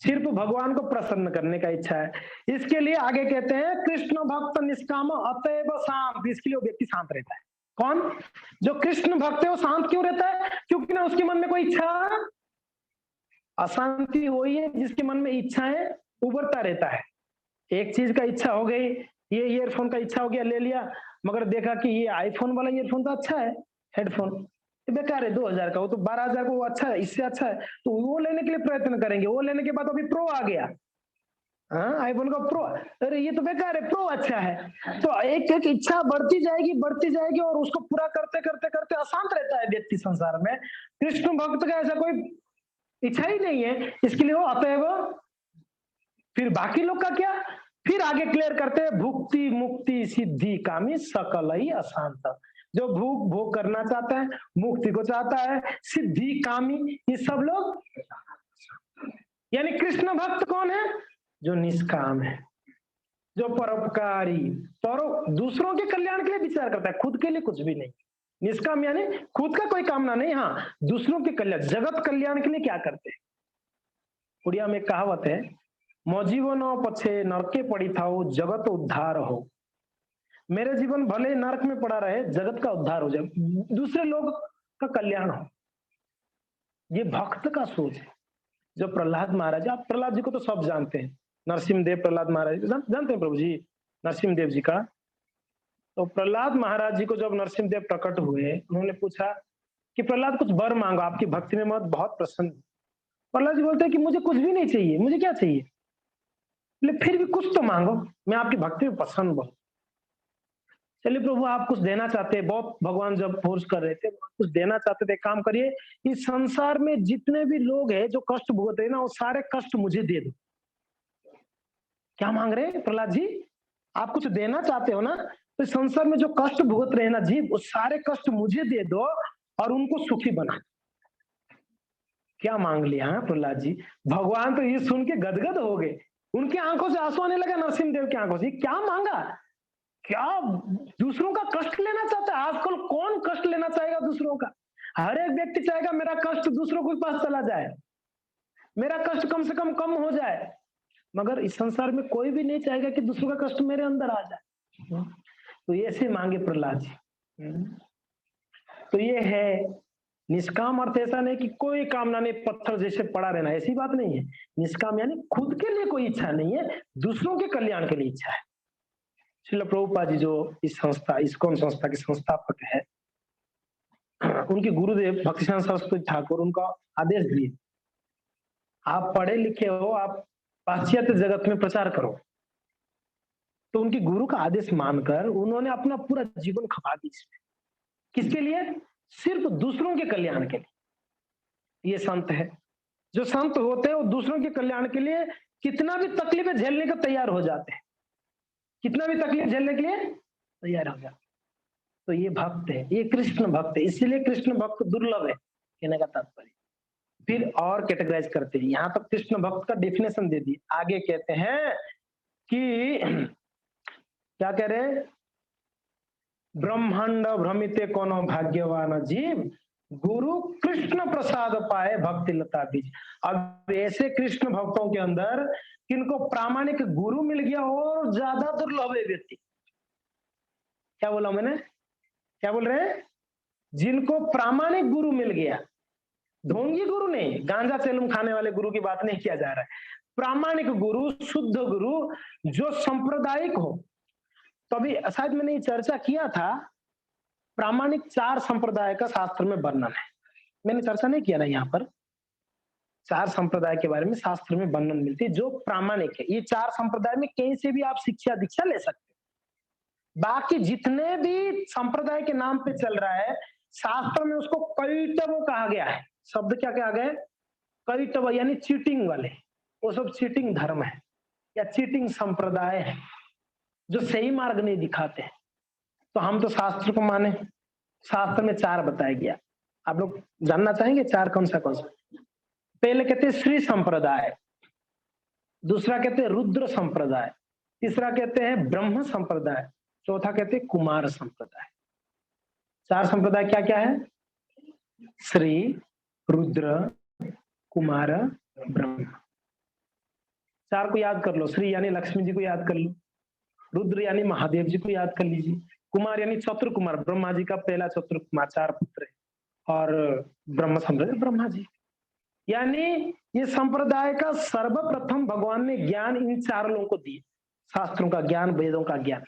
सिर्फ भगवान को प्रसन्न करने का इच्छा है। इसके लिए आगे कहते हैं कृष्ण भक्त निष्काम अतएव शांत, इसके लिए वो व्यक्ति शांत रहता है। कौन? जो कृष्ण भक्त है वो शांत क्यों रहता है? क्योंकि ना उसके मन में कोई इच्छा, अशांति वही है जिसके मन में इच्छाएं उभरता रहता है। एक चीज का इच्छा हो गई, ये ईयरफोन का इच्छा हो गया, ले लिया, मगर देखा कि ये आईफोन वाला ईयरफोन तो अच्छा है, हेडफोन बेकार है 2000 का, वो तो 12,000 का, वो अच्छा है, इससे अच्छा है, तो वो लेने के लिए प्रयत्न करेंगे। वो लेने के बाद अभी प्रो आ गया, हाँ आईफोन का प्रो, अरे ये तो बेकार है, प्रो अच्छा है। तो एक एक इच्छा बढ़ती जाएगी और उसको पूरा करते करते करते अशांत रहता है व्यक्ति संसार में। कृष्ण भक्त का ऐसा कोई इच्छा ही नहीं है, इसके लिए वो अतएव। फिर बाकी लोग का क्या? फिर आगे क्लियर करते हैं, भुक्ति मुक्ति सिद्धि कामी सकल ही अशांत। जो भोग करना चाहता है, मुक्ति को चाहता है, सिद्धि कामी, ये सब लोग। यानी कृष्ण भक्त कौन है? जो निष्काम है, जो परोपकारी, दूसरों के कल्याण के लिए विचार करता है, खुद के लिए कुछ भी नहीं। निष्काम यानी खुद का कोई कामना नहीं, हाँ दूसरों के कल्याण, जगत कल्याण के लिए क्या करते हैं। उड़िया में कहावत है, मो जीवन पछे नरके पड़ी था जगत उद्धार हो। मेरे जीवन भले नरक में पड़ा रहे, जगत का उद्धार हो जाए, दूसरे लोग का कल्याण हो। ये भक्त का सोच है। जो प्रहलाद महाराज, आप प्रहलाद जी को तो सब जानते हैं, नरसिंहदेव प्रहलाद महाराज जानते हैं प्रभु जी, नरसिंहदेव जी का। तो प्रहलाद महाराज जी को जब नरसिंहदेव प्रकट हुए, उन्होंने पूछा कि प्रहलाद कुछ वर मांगो, आपकी भक्ति में मैं बहुत प्रसन्न। प्रहलाद जी बोलते हैं कि मुझे कुछ भी नहीं चाहिए, मुझे क्या चाहिए, फिर भी कुछ तो मांगो, मैं आपकी भक्ति में प्रसन्न बहुत। चलिए प्रभु आप कुछ देना चाहते हैं, बहुत भगवान जब फोर्स कर रहे थे, कुछ देना चाहते थे, काम करिए, इस संसार में जितने भी लोग हैं जो कष्ट भुगत रहे हैं ना, वो सारे कष्ट मुझे दे दो। क्या मांग रहे हैं प्रहलाद जी? आप कुछ देना चाहते हो ना, तो इस संसार में जो कष्ट भुगत रहे हैं ना जी, वो सारे कष्ट मुझे दे दो और उनको सुखी बना। क्या मांग लिया प्रहलाद जी? भगवान तो ये सुन के गदगद हो गए, उनकी आंखों से आंसू आने लगा, नरसिंहदेव की आंखों से। क्या मांगा? क्या दूसरों का कष्ट लेना चाहता है? आजकल कौन कष्ट लेना चाहेगा दूसरों का? हर एक व्यक्ति चाहेगा मेरा कष्ट दूसरों के पास चला जाए, मेरा कष्ट कम से कम हो जाए, मगर इस संसार में कोई भी नहीं चाहेगा कि दूसरों का कष्ट मेरे अंदर आ जाए। तो ऐसे मांगे प्रहलाद जी। तो ये है निष्काम। अर्थ ऐसा नहीं कि कोई कामना नहीं, पत्थर जैसे पड़ा रहना, ऐसी बात नहीं है। निष्काम यानी खुद के लिए कोई इच्छा नहीं है, दूसरों के कल्याण के लिए इच्छा है। श्रील प्रभुपाद जी जो इस संस्था, इस्कॉन संस्था के संस्थापक है, उनके गुरुदेव भक्तिसिद्धांत सरस्वती ठाकुर उनका आदेश दिए, आप पढ़े लिखे हो, आप पाश्चात्य जगत में प्रचार करो। तो उनके गुरु का आदेश मानकर उन्होंने अपना पूरा जीवन खपा दी इसमें। किसके लिए? सिर्फ दूसरों के कल्याण के लिए। ये संत है, जो संत होते हैं वो दूसरों के कल्याण के लिए कितना भी तकलीफें झेलने को तैयार हो जाते हैं, कितना भी तकलीफ झेलने के लिए तैयार हो जाते। तो ये भक्त है, ये कृष्ण भक्त है, इसीलिए कृष्ण भक्त दुर्लभ है, कहने का तात्पर्य। फिर और कैटेगराइज करते हैं, यहाँ तक कृष्ण भक्त का डेफिनेशन दे दी। आगे कहते हैं कि क्या कह रहे हैं? ब्रह्मांड भ्रमिते कोनो भाग्यवान जीव, गुरु कृष्ण प्रसाद पाए भक्ति लता बीज। अब ऐसे कृष्ण भक्तों के अंदर किनको प्रामाणिक गुरु मिल गया और ज्यादा दुर्लभ है व्यक्ति। क्या बोला मैंने? क्या बोल रहे हैं? जिनको प्रामाणिक गुरु मिल गया, ढोंगी गुरु नहीं, गांजा चेलम खाने वाले गुरु की बात नहीं किया जा रहा है। प्रामाणिक गुरु, शुद्ध गुरु, जो सांप्रदायिक हो। तो अभी शायद मैंने ये चर्चा किया था, प्रामाणिक 4 संप्रदाय का शास्त्र में वर्णन है, मैंने चर्चा नहीं किया ना यहाँ पर। 4 संप्रदाय के बारे में शास्त्र में वर्णन मिलती है जो प्रामाणिक है। ये 4 संप्रदाय में कहीं से भी आप शिक्षा दीक्षा ले सकते हैं। बाकी जितने भी संप्रदाय के नाम पे चल रहा है, शास्त्र में उसको कैटव कहा गया है। शब्द क्या कहा गया है? कैटव, यानी चीटिंग वाले। वो सब चीटिंग धर्म है या चीटिंग संप्रदाय है जो सही मार्ग नहीं दिखाते हैं। तो हम तो शास्त्र को माने। शास्त्र में 4 बताया गया। आप लोग जानना चाहेंगे 4 कौन सा? पहले कहते हैं श्री संप्रदाय, दूसरा कहते हैं रुद्र संप्रदाय, तीसरा कहते हैं ब्रह्म संप्रदाय, चौथा कहते हैं कुमार संप्रदाय। 4 संप्रदाय क्या क्या है? श्री, रुद्र, कुमार, ब्रह्म। 4 को याद कर लो। श्री यानी लक्ष्मी जी को याद कर लो, रुद्र यानी महादेव जी को याद कर लीजिए, कुमार यानी चतुर कुमार, ब्रह्मा जी का पहला चतुर कुमार, 4 पुत्र है, और ब्रह्म संप्रदाय ब्रह्मा जी। यानी ये संप्रदाय का सर्वप्रथम भगवान ने ज्ञान इन 4 लोगों को दिए, शास्त्रों का ज्ञान, वेदों का ज्ञान।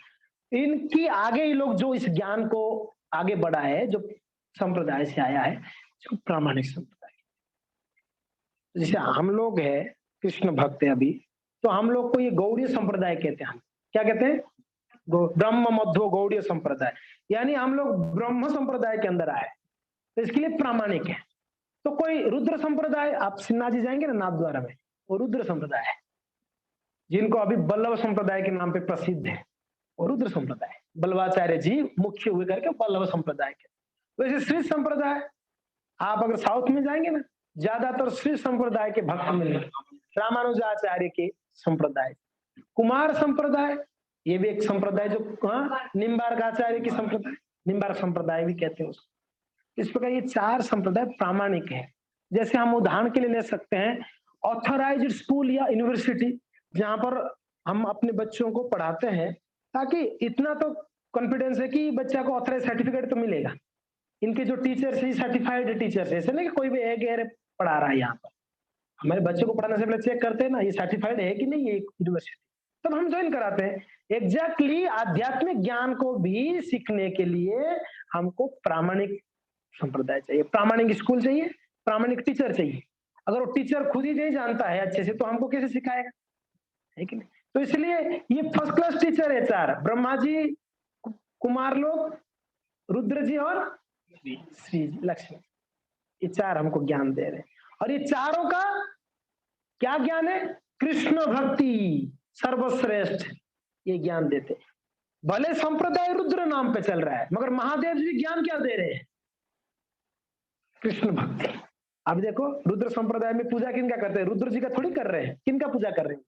इनकी आगे ही लोग जो इस ज्ञान को आगे बढ़ा है, जो संप्रदाय से आया है, जो प्रामाणिक संप्रदाय। जैसे हम लोग है कृष्ण भक्त है अभी, तो हम लोग को ये गौड़ीय संप्रदाय कहते हैं। हम क्या कहते हैं? ब्रह्म मध्व गौड़ीय संप्रदाय, यानी हम लोग ब्रह्म संप्रदाय के अंदर आए, तो इसके लिए प्रामाणिक है। तो कोई रुद्र संप्रदाय, आप सिन्हा जी जाएंगे ना नाथद्वारा में, वो रुद्र संप्रदाय है, जिनको अभी बल्लभ संप्रदाय के नाम पे प्रसिद्ध है, वो रुद्र संप्रदाय। बल्लभाचार्य जी मुख्य हुए करके बल्लभ संप्रदाय के। वैसे श्री संप्रदाय, आप अगर साउथ में जाएंगे ना, ज्यादातर श्री संप्रदाय के भक्त मिलेंगे, रामानुजाचार्य के संप्रदाय। कुमार संप्रदाय, ये भी एक संप्रदाय जो निम्बार्क आचार्य की संप्रदाय, निम्बार्क संप्रदाय भी कहते हैं उसको। इस प्रकार ये 4 संप्रदाय प्रामाणिक है। जैसे हम उदाहरण के लिए ले सकते हैं ऑथराइज्ड स्कूल या यूनिवर्सिटी, जहां पर हम अपने बच्चों को पढ़ाते हैं, ताकि इतना तो कॉन्फिडेंस है कि बच्चा को ऑथराइज सर्टिफिकेट तो मिलेगा। इनके जो टीचर्स है सर्टिफाइड टीचर्स है, ऐसे नहीं कि कोई भी एक पढ़ा रहा है। यहाँ पर हमारे बच्चे को पढ़ाने से पहले चेक करते हैं ना, ये सर्टिफाइड है कि नहीं ये यूनिवर्सिटी, तब हम ज्वाइन कराते हैं। एग्जैक्टली आध्यात्मिक ज्ञान को भी सीखने के लिए हमको प्रामाणिक संप्रदाय चाहिए, प्रामाणिक स्कूल चाहिए, प्रामाणिक टीचर चाहिए। अगर वो टीचर खुद ही नहीं जानता है अच्छे से, तो हमको कैसे सिखाएगा? है कि नहीं? तो इसलिए ये फर्स्ट क्लास टीचर है 4, ब्रह्मा जी, कुमार लोग, रुद्र जी और श्री लक्ष्मी। ये 4 हमको ज्ञान दे रहे हैं, और ये चारों का क्या ज्ञान है? कृष्ण भक्ति सर्वश्रेष्ठ, ये ज्ञान देते। भले संप्रदाय रुद्र नाम पे चल रहा है, मगर महादेव जी ज्ञान क्या दे रहे हैं? कृष्ण भक्ति। अब देखो रुद्र संप्रदाय में पूजा किनका करते हैं? रुद्र जी का थोड़ी कर रहे हैं। किनका पूजा कर रहे हैं?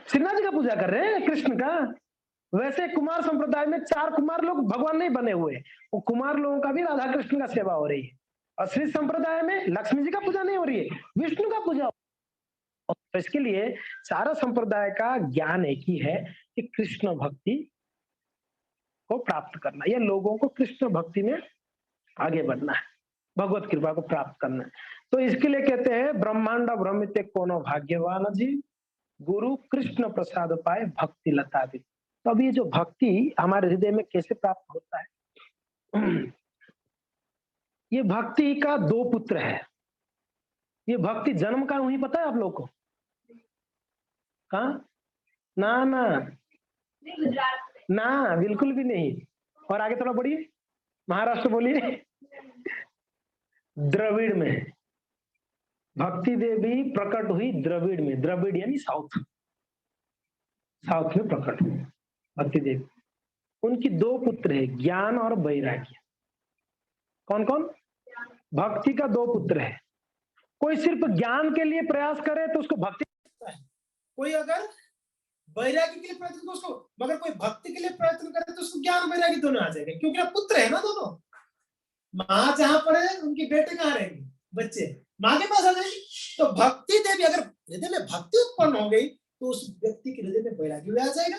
सिन्हा जी का पूजा कर रहे हैं, कृष्ण का। वैसे कुमार संप्रदाय में 4 कुमार लोग भगवान नहीं बने हुए, वो कुमार लोगों का भी राधा कृष्ण का सेवा हो रही है। और श्री संप्रदाय में लक्ष्मी जी का पूजा नहीं हो रही है, विष्णु का पूजा। तो इसके लिए 4 संप्रदाय का ज्ञान एक ही है कि कृष्ण भक्ति को प्राप्त करना, या लोगों को कृष्ण भक्ति में आगे बढ़ना है, भगवत कृपा को प्राप्त करना है। तो इसके लिए कहते हैं ब्रह्मांड भ्रमित कोनो भाग्यवान जी, गुरु कृष्ण प्रसाद पाए भक्ति लता भी। तो अब ये जो भक्ति हमारे हृदय में कैसे प्राप्त होता है? ये भक्ति का 2 पुत्र है। ये भक्ति जन्म का नहीं पता है आप लोग को? कहाँ? ना ना ना, बिल्कुल भी नहीं। और आगे थोड़ा बढ़िए, महाराष्ट्र बोलिए। द्रविड़ में भक्ति देवी प्रकट हुई, द्रविड़ में। द्रविड़ यानी साउथ, साउथ में प्रकट हुई भक्ति देवी। उनकी 2 पुत्र है, ज्ञान और वैराग्य। कौन कौन? भक्ति का 2 पुत्र है। कोई सिर्फ ज्ञान के लिए प्रयास करे तो उसको भक्ति है, कोई अगर वैराग्य के लिए प्रयत्न तो उसको, मगर कोई भक्ति के लिए प्रयत्न करे तो उसको ज्ञान वैराग्य दोनों आ जाएगा, क्योंकि ना पुत्र है ना दोनों। माँ जहां पर है उनके बेटे कहाँ रहेंगे? बच्चे माँ के पास आ जाएंगे। तो भक्ति देवी अगर हृदय में भक्ति उत्पन्न हो गई तो उस व्यक्ति के हृदय में वैराग्य भी आ जाएगा,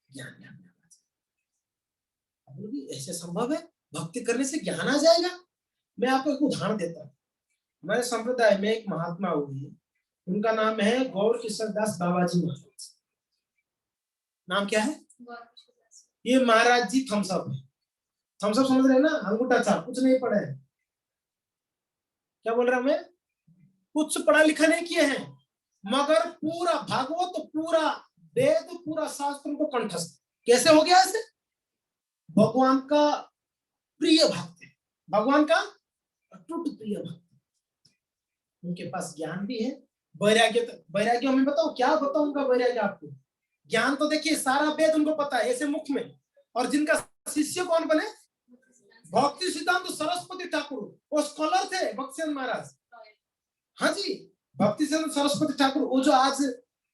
ज्ञान भी आ जाएगा। ऐसे संभव है भक्ति करने से ज्ञान आ जाएगा। मैं आपको एक उदाहरण देता हूँ। हमारे संप्रदाय में एक महात्मा हुई, उनका नाम है गौर किशोर दास बाबा जी महाराज। नाम क्या है? ये महाराज जी थम्सअप है। थम्सअप समझ रहे हैं ना? अंगूठा छाप, कुछ नहीं पढ़े। क्या बोल रहा हूं मैं?
कुछ पढ़ा लिखा नहीं किए हैं, मगर पूरा भागवत, पूरा वेद, पूरा शास्त्र को कंठस्थ। कैसे हो गया ऐसे? भगवान का प्रिय भक्त है, भगवान का अटूट प्रिय भक्त। उनके पास ज्ञान भी है, वैराग्य। वैराग्य हमें बताओ, क्या बताऊंगा वैराग्य आपको? ज्ञान तो देखिए सारा वेद उनको पता है ऐसे मुख में। और जिनका शिष्य कौन बने? भक्ति सिद्धांत सरस्वती ठाकुर, वो स्कॉलर थे भक्तिचंद महाराज। हाँ जी, भक्ति सिद्धांत सरस्वती ठाकुर, वो जो आज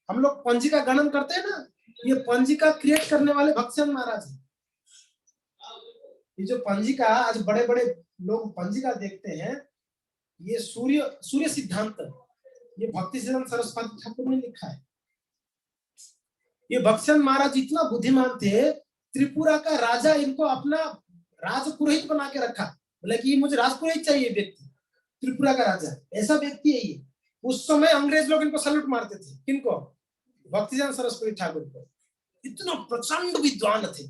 हम लोग पंजिका गणन करते हैं ना, ये पंजिका क्रिएट करने वाले भक्तिचंद महाराज है। ये जो पंजिका आज बड़े बड़े लोग पंजिका देखते हैं, ये सूर्य सिद्धांत, ये भक्ति सिद्धांत सरस्वती ठाकुर ने लिखा है। ये भक्तिचंद महाराज इतना बुद्धिमान थे, त्रिपुरा का राजा इनको अपना राजपुरोहित बना के रखा। बोले कि मुझे राजपुरोहित चाहिए व्यक्ति, त्रिपुरा का राजा ऐसा व्यक्ति है ये। उस समय अंग्रेज लोग इनको सल्यूट मारते थे। किनको? भक्तिचंद सरस्वती ठाकुर को। इतना प्रचंड विद्वान थे।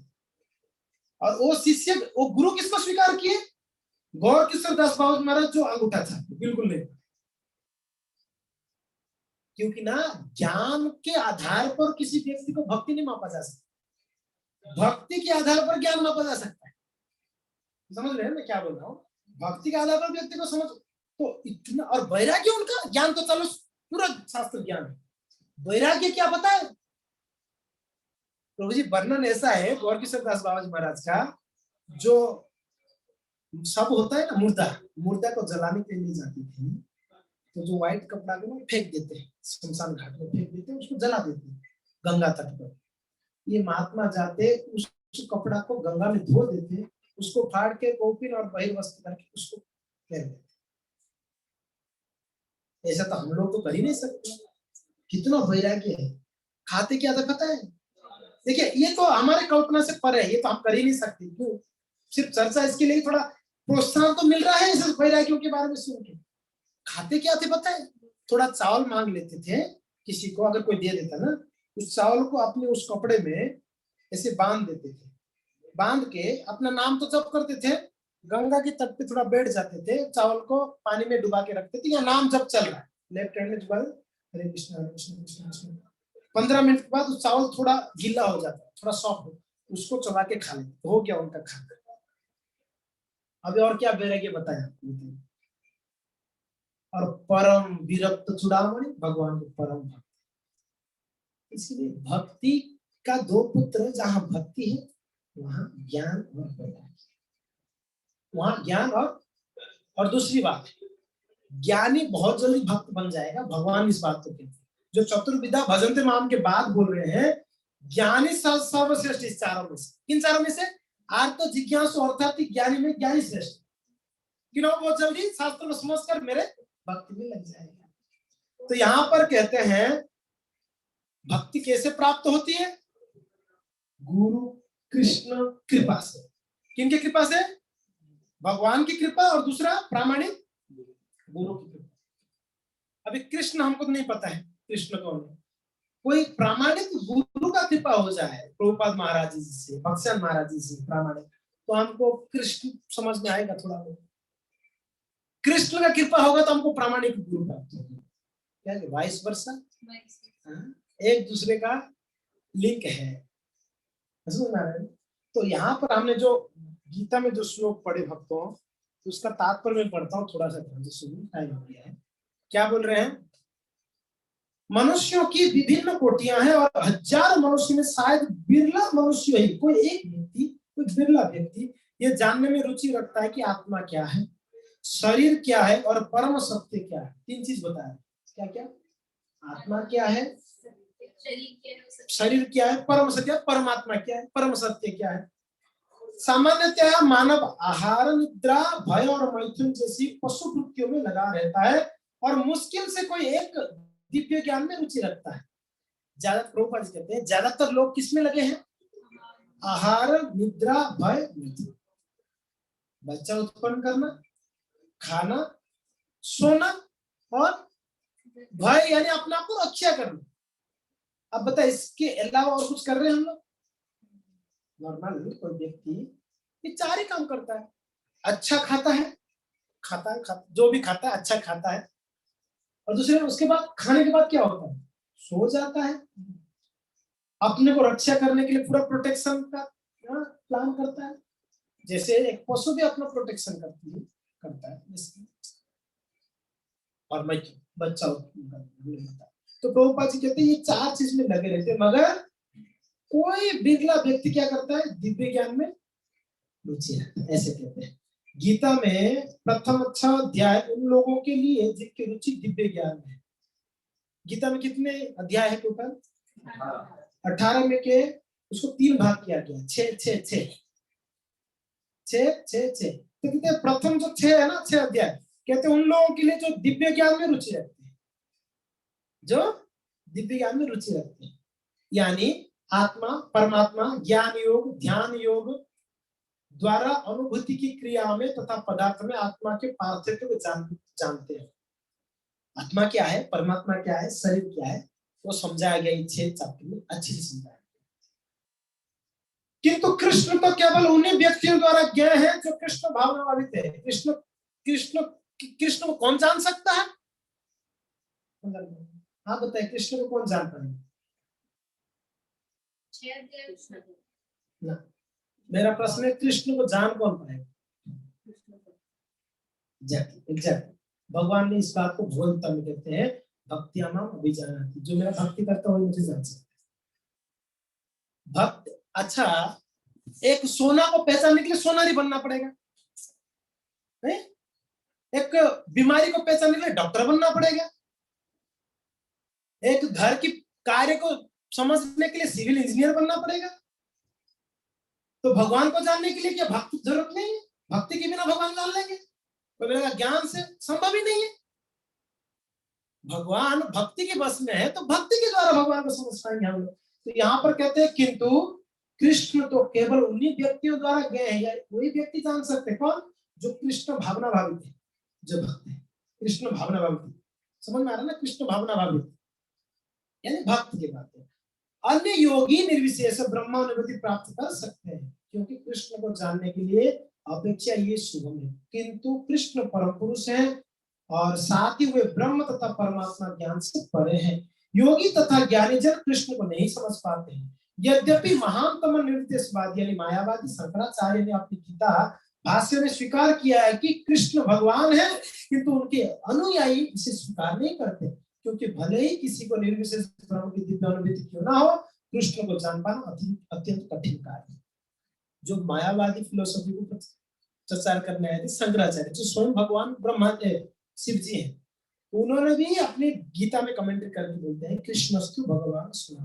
और वो शिष्य, वो गुरु किसको स्वीकार किए? गौर किशोर दास बाबू महाराज, जो अंगूठा था, बिल्कुल नहीं। क्योंकि ना ज्ञान के आधार पर किसी व्यक्ति को भक्ति नहीं मापा जा सकता, भक्ति के आधार पर ज्ञान मापा जा सकता है। समझ रहे हैं मैं क्या बोल रहा हूँ? भक्ति के आधार पर व्यक्ति को समझ, तो इतना। और वैराग्य उनका, ज्ञान तो चलो पूरा शास्त्र ज्ञान है, वैराग्य क्या पता है प्रभु जी? वर्णन ऐसा है गौर किशोर दास बाबा महाराज का, जो सब होता है ना, मुर्दा को जलाने के लिए जाती थी, तो जो व्हाइट कपड़ा को फेंक देते हैं, शमशान घाट में फेंक देते हैं, उसको जला देते हैं गंगा तट पर। ये महात्मा जाते उस कपड़ा को गंगा में धो देते, उसको फाड़ के कौपिन और बहिर्वस्त्र करके उसको फेंक देते। ऐसा तो हम लोग तो कर ही नहीं सकते। कितना वैराग्य है। खाते क्या था पता है? देखिए ये तो हमारे कल्पना से परे है, ये तो हम कर ही नहीं सकते। क्यों? सिर्फ चर्चा इसके लिए थोड़ा प्रोत्साहन तो मिल रहा है इस वैराग्यों के बारे में सुन के। खाते क्या थे पता है? थोड़ा चावल मांग लेते थे किसी को, अगर कोई दे देता ना, उस चावल को अपने उस कपड़े में ऐसे बांध देते थे, बांध के अपना नाम तो जप करते थे, गंगा के तट पे थोड़ा बैठ जाते थे, चावल को पानी में डुबा के रखते थे, या नाम जब चल रहा है लेफ्ट हैंड में डुबा, हरे कृष्ण हरे कृष्ण कृष्ण कृष्ण। 15 मिनट के बाद चावल थोड़ा गीला हो जाता, थोड़ा सॉफ्ट, उसको चबा के खा लेते, हो गया उनका खाना। अभी और क्या वैराग्य बताया? और परम विरक्त चूड़ामणि, भगवान के परम भक्त। इसलिए भक्ति का दो पुत्र, जहां भक्ति है वहां ज्ञान और वैराग्य, वहां ज्ञान और दूसरी बात, ज्ञानी बहुत जल्दी भक्त बन जाएगा। भगवान इस बात को कहते हैं, जो चतुर्विधा भजन्ते माम के बाद बोल रहे हैं, ज्ञानी सर्वश्रेष्ठ इस चारों में से। किन चारों में से? आर्त जिज्ञासु अर्थात ज्ञानी में ज्ञानी श्रेष्ठ। क्यों? बहुत जल्दी शास्त्र को समझकर मेरे भक्ति में लग जाएगा। तो यहाँ पर कहते हैं भक्ति कैसे प्राप्त होती है? गुरु कृष्ण कृपा से। किनकी कृपा से? भगवान की कृपा, और दूसरा प्रामाणिक गुरु की कृपा। अभी कृष्ण हमको तो नहीं पता है कृष्ण कौन है। कोई प्रामाणिक गुरु का कृपा हो जाए, प्रभुपाद महाराज जी से, भक्तिचंद महाराज जी से प्रामाणिक, तो हमको कृष्ण समझ में आएगा थोड़ा बहुत। कृष्ण का कृपा होगा तो हमको प्रामाणिक गुरु प्राप्त होगा। क्या वाइस वर्सा, एक दूसरे का लिंक है। तो यहाँ पर हमने जो गीता में जो श्लोक पढ़े भक्तों, तो उसका तात्पर्य मैं पढ़ता हूँ, थोड़ा सा ध्यान से सुनो, टाइम हो गया है। क्या बोल रहे हैं? मनुष्यों की विभिन्न कोटियां हैं और हजार मनुष्य में शायद बिरला मनुष्य ही, कोई एक व्यक्ति, कोई बिरला व्यक्ति ये जानने में रुचि रखता है कि आत्मा क्या है, शरीर क्या है और परम सत्य क्या है। तीन चीज बताया। क्या क्या? आत्मा क्या है, शरीर क्या है, परम सत्य, परमात्मा क्या है, परम सत्य क्या है। सामान्यतः मानव आहार, निद्रा, भय और मैथुन जैसी पशु कृत्यों में लगा रहता है और मुश्किल से कोई एक दिव्य ज्ञान में रुचि रखता है। ज्यादा प्रभुपाद जी कहते हैं ज्यादातर लोग किसमें लगे हैं? आहार, निद्रा, भय, मैथुन। बच्चा उत्पन्न करना, खाना, सोना और भय यानी अपने आप को रक्षा करना। अब बता, इसके अलावा और कुछ कर रहे हैं हम लोग? नॉर्मल कोई व्यक्ति ये चार ही काम करता है। अच्छा खाता है, जो भी खाता है अच्छा खाता है, और दूसरे उसके बाद खाने के बाद क्या होता है, सो जाता है। अपने को रक्षा करने के लिए पूरा प्रोटेक्शन का प्लान करता है, जैसे एक पशु भी अपना प्रोटेक्शन करता है। और मैं बच्चा तो प्रभुपाद जी कहते हैं ये 4 चीज में लगे रहते हैं, मगर कोई बिरला व्यक्ति क्या करता है, दिव्य ज्ञान में रुचि रखता है। ऐसे कहते हैं गीता में प्रथम अच्छा अध्याय उन लोगों के लिए जिनकी रुचि दिव्य ज्ञान में है। गीता में कितने अध्याय है टोटल? 18 में के उसको 3 भाग किया गया, 6 तो कहते हैं प्रथम जो 6 है ना, 6 अध्याय कहते हैं उन लोगों के लिए जो दिव्य ज्ञान में रुचि रखते हैं, जो दिव्य ज्ञान में रुचि रखते हैं, यानी आत्मा परमात्मा ज्ञान योग ध्यान योग द्वारा अनुभूति की क्रिया में तथा पदार्थ में आत्मा के पार्थक्य को जानते हैं। आत्मा क्या है, परमात्मा क्या है, शरीर क्या है, वो समझाया गया 6 चैप्टर में, अच्छे से समझाया गया। किंतु कृष्ण तो केवल उन्हीं व्यक्तियों द्वारा ज्ञ है जो कृष्ण भावना भावित है। कृष्ण कृष्ण कृष्ण को कौन जान सकता है? हाँ बताइए, कृष्ण को कौन जान पाएगा? मेरा प्रश्न है, कृष्ण को जान कौन पाएगा? एग्जैक्ट भगवान ने इस बात को भगवत में कहते हैं भक्त्यामाम अभिजानाति, जो मेरा भक्ति करता है मुझे जान सकता है। भक्त अच्छा, एक सोना को पहचानने के लिए सोनारी बनना पड़ेगा, नहीं? एक बीमारी को पहचानने के लिए डॉक्टर बनना पड़ेगा, एक घर की कार्य को समझने के लिए सिविल इंजीनियर बनना पड़ेगा। तो भगवान को जानने के लिए क्या भक्ति जरूरत नहीं है? भक्ति के बिना भगवान जान लेंगे? तो मेरा ज्ञान से संभव ही नहीं है। भगवान भक्ति के बस में है, तो भक्ति के द्वारा भगवान को समझ पाएंगे हम लोग। तो यहाँ पर कहते हैं किंतु कृष्ण तो केवल उन्हीं व्यक्तियों द्वारा गए हैं, या वही व्यक्ति जान सकते हैं। कौन? जो कृष्ण भावना भावित है, जो भक्त है। कृष्ण भावना भावित, समझ में आ रहा है ना? कृष्ण भावना भावित यानी भक्त की बात है। अन्य योगी निर्विशेष ब्रह्मानुभूति प्राप्त कर सकते हैं, क्योंकि कृष्ण को जानने के लिए अपेक्षा ये शुभम है। किंतु कृष्ण परम पुरुष है और साथ ही वे ब्रह्म तथा परमात्मा ज्ञान से परे हैं। योगी तथा ज्ञानी जन कृष्ण को नहीं समझ पाते हैं। यद्यपि महानतम निर्देशवादी यानी मायावादी शंकराचार्य ने अपनी गीता भाष्य में स्वीकार किया है कि कृष्ण भगवान है, किंतु उनके अनुयायी इसे स्वीकार नहीं करते, क्योंकि भले ही किसी को निर्विशेष ब्रह्म की दिव्य अनुभूति क्यों ना हो, कृष्ण को जान पाना अत्यंत कठिन कार्य है। जो मायावादी फिलोसफी को प्रचार करने आए थे शंकराचार्य, जो स्वयं भगवान ब्रह्मा शिव जी हैं, उन्होंने भी अपनी गीता में कमेंट्री करके बोलते हैं कृष्णस्तु भगवान सुना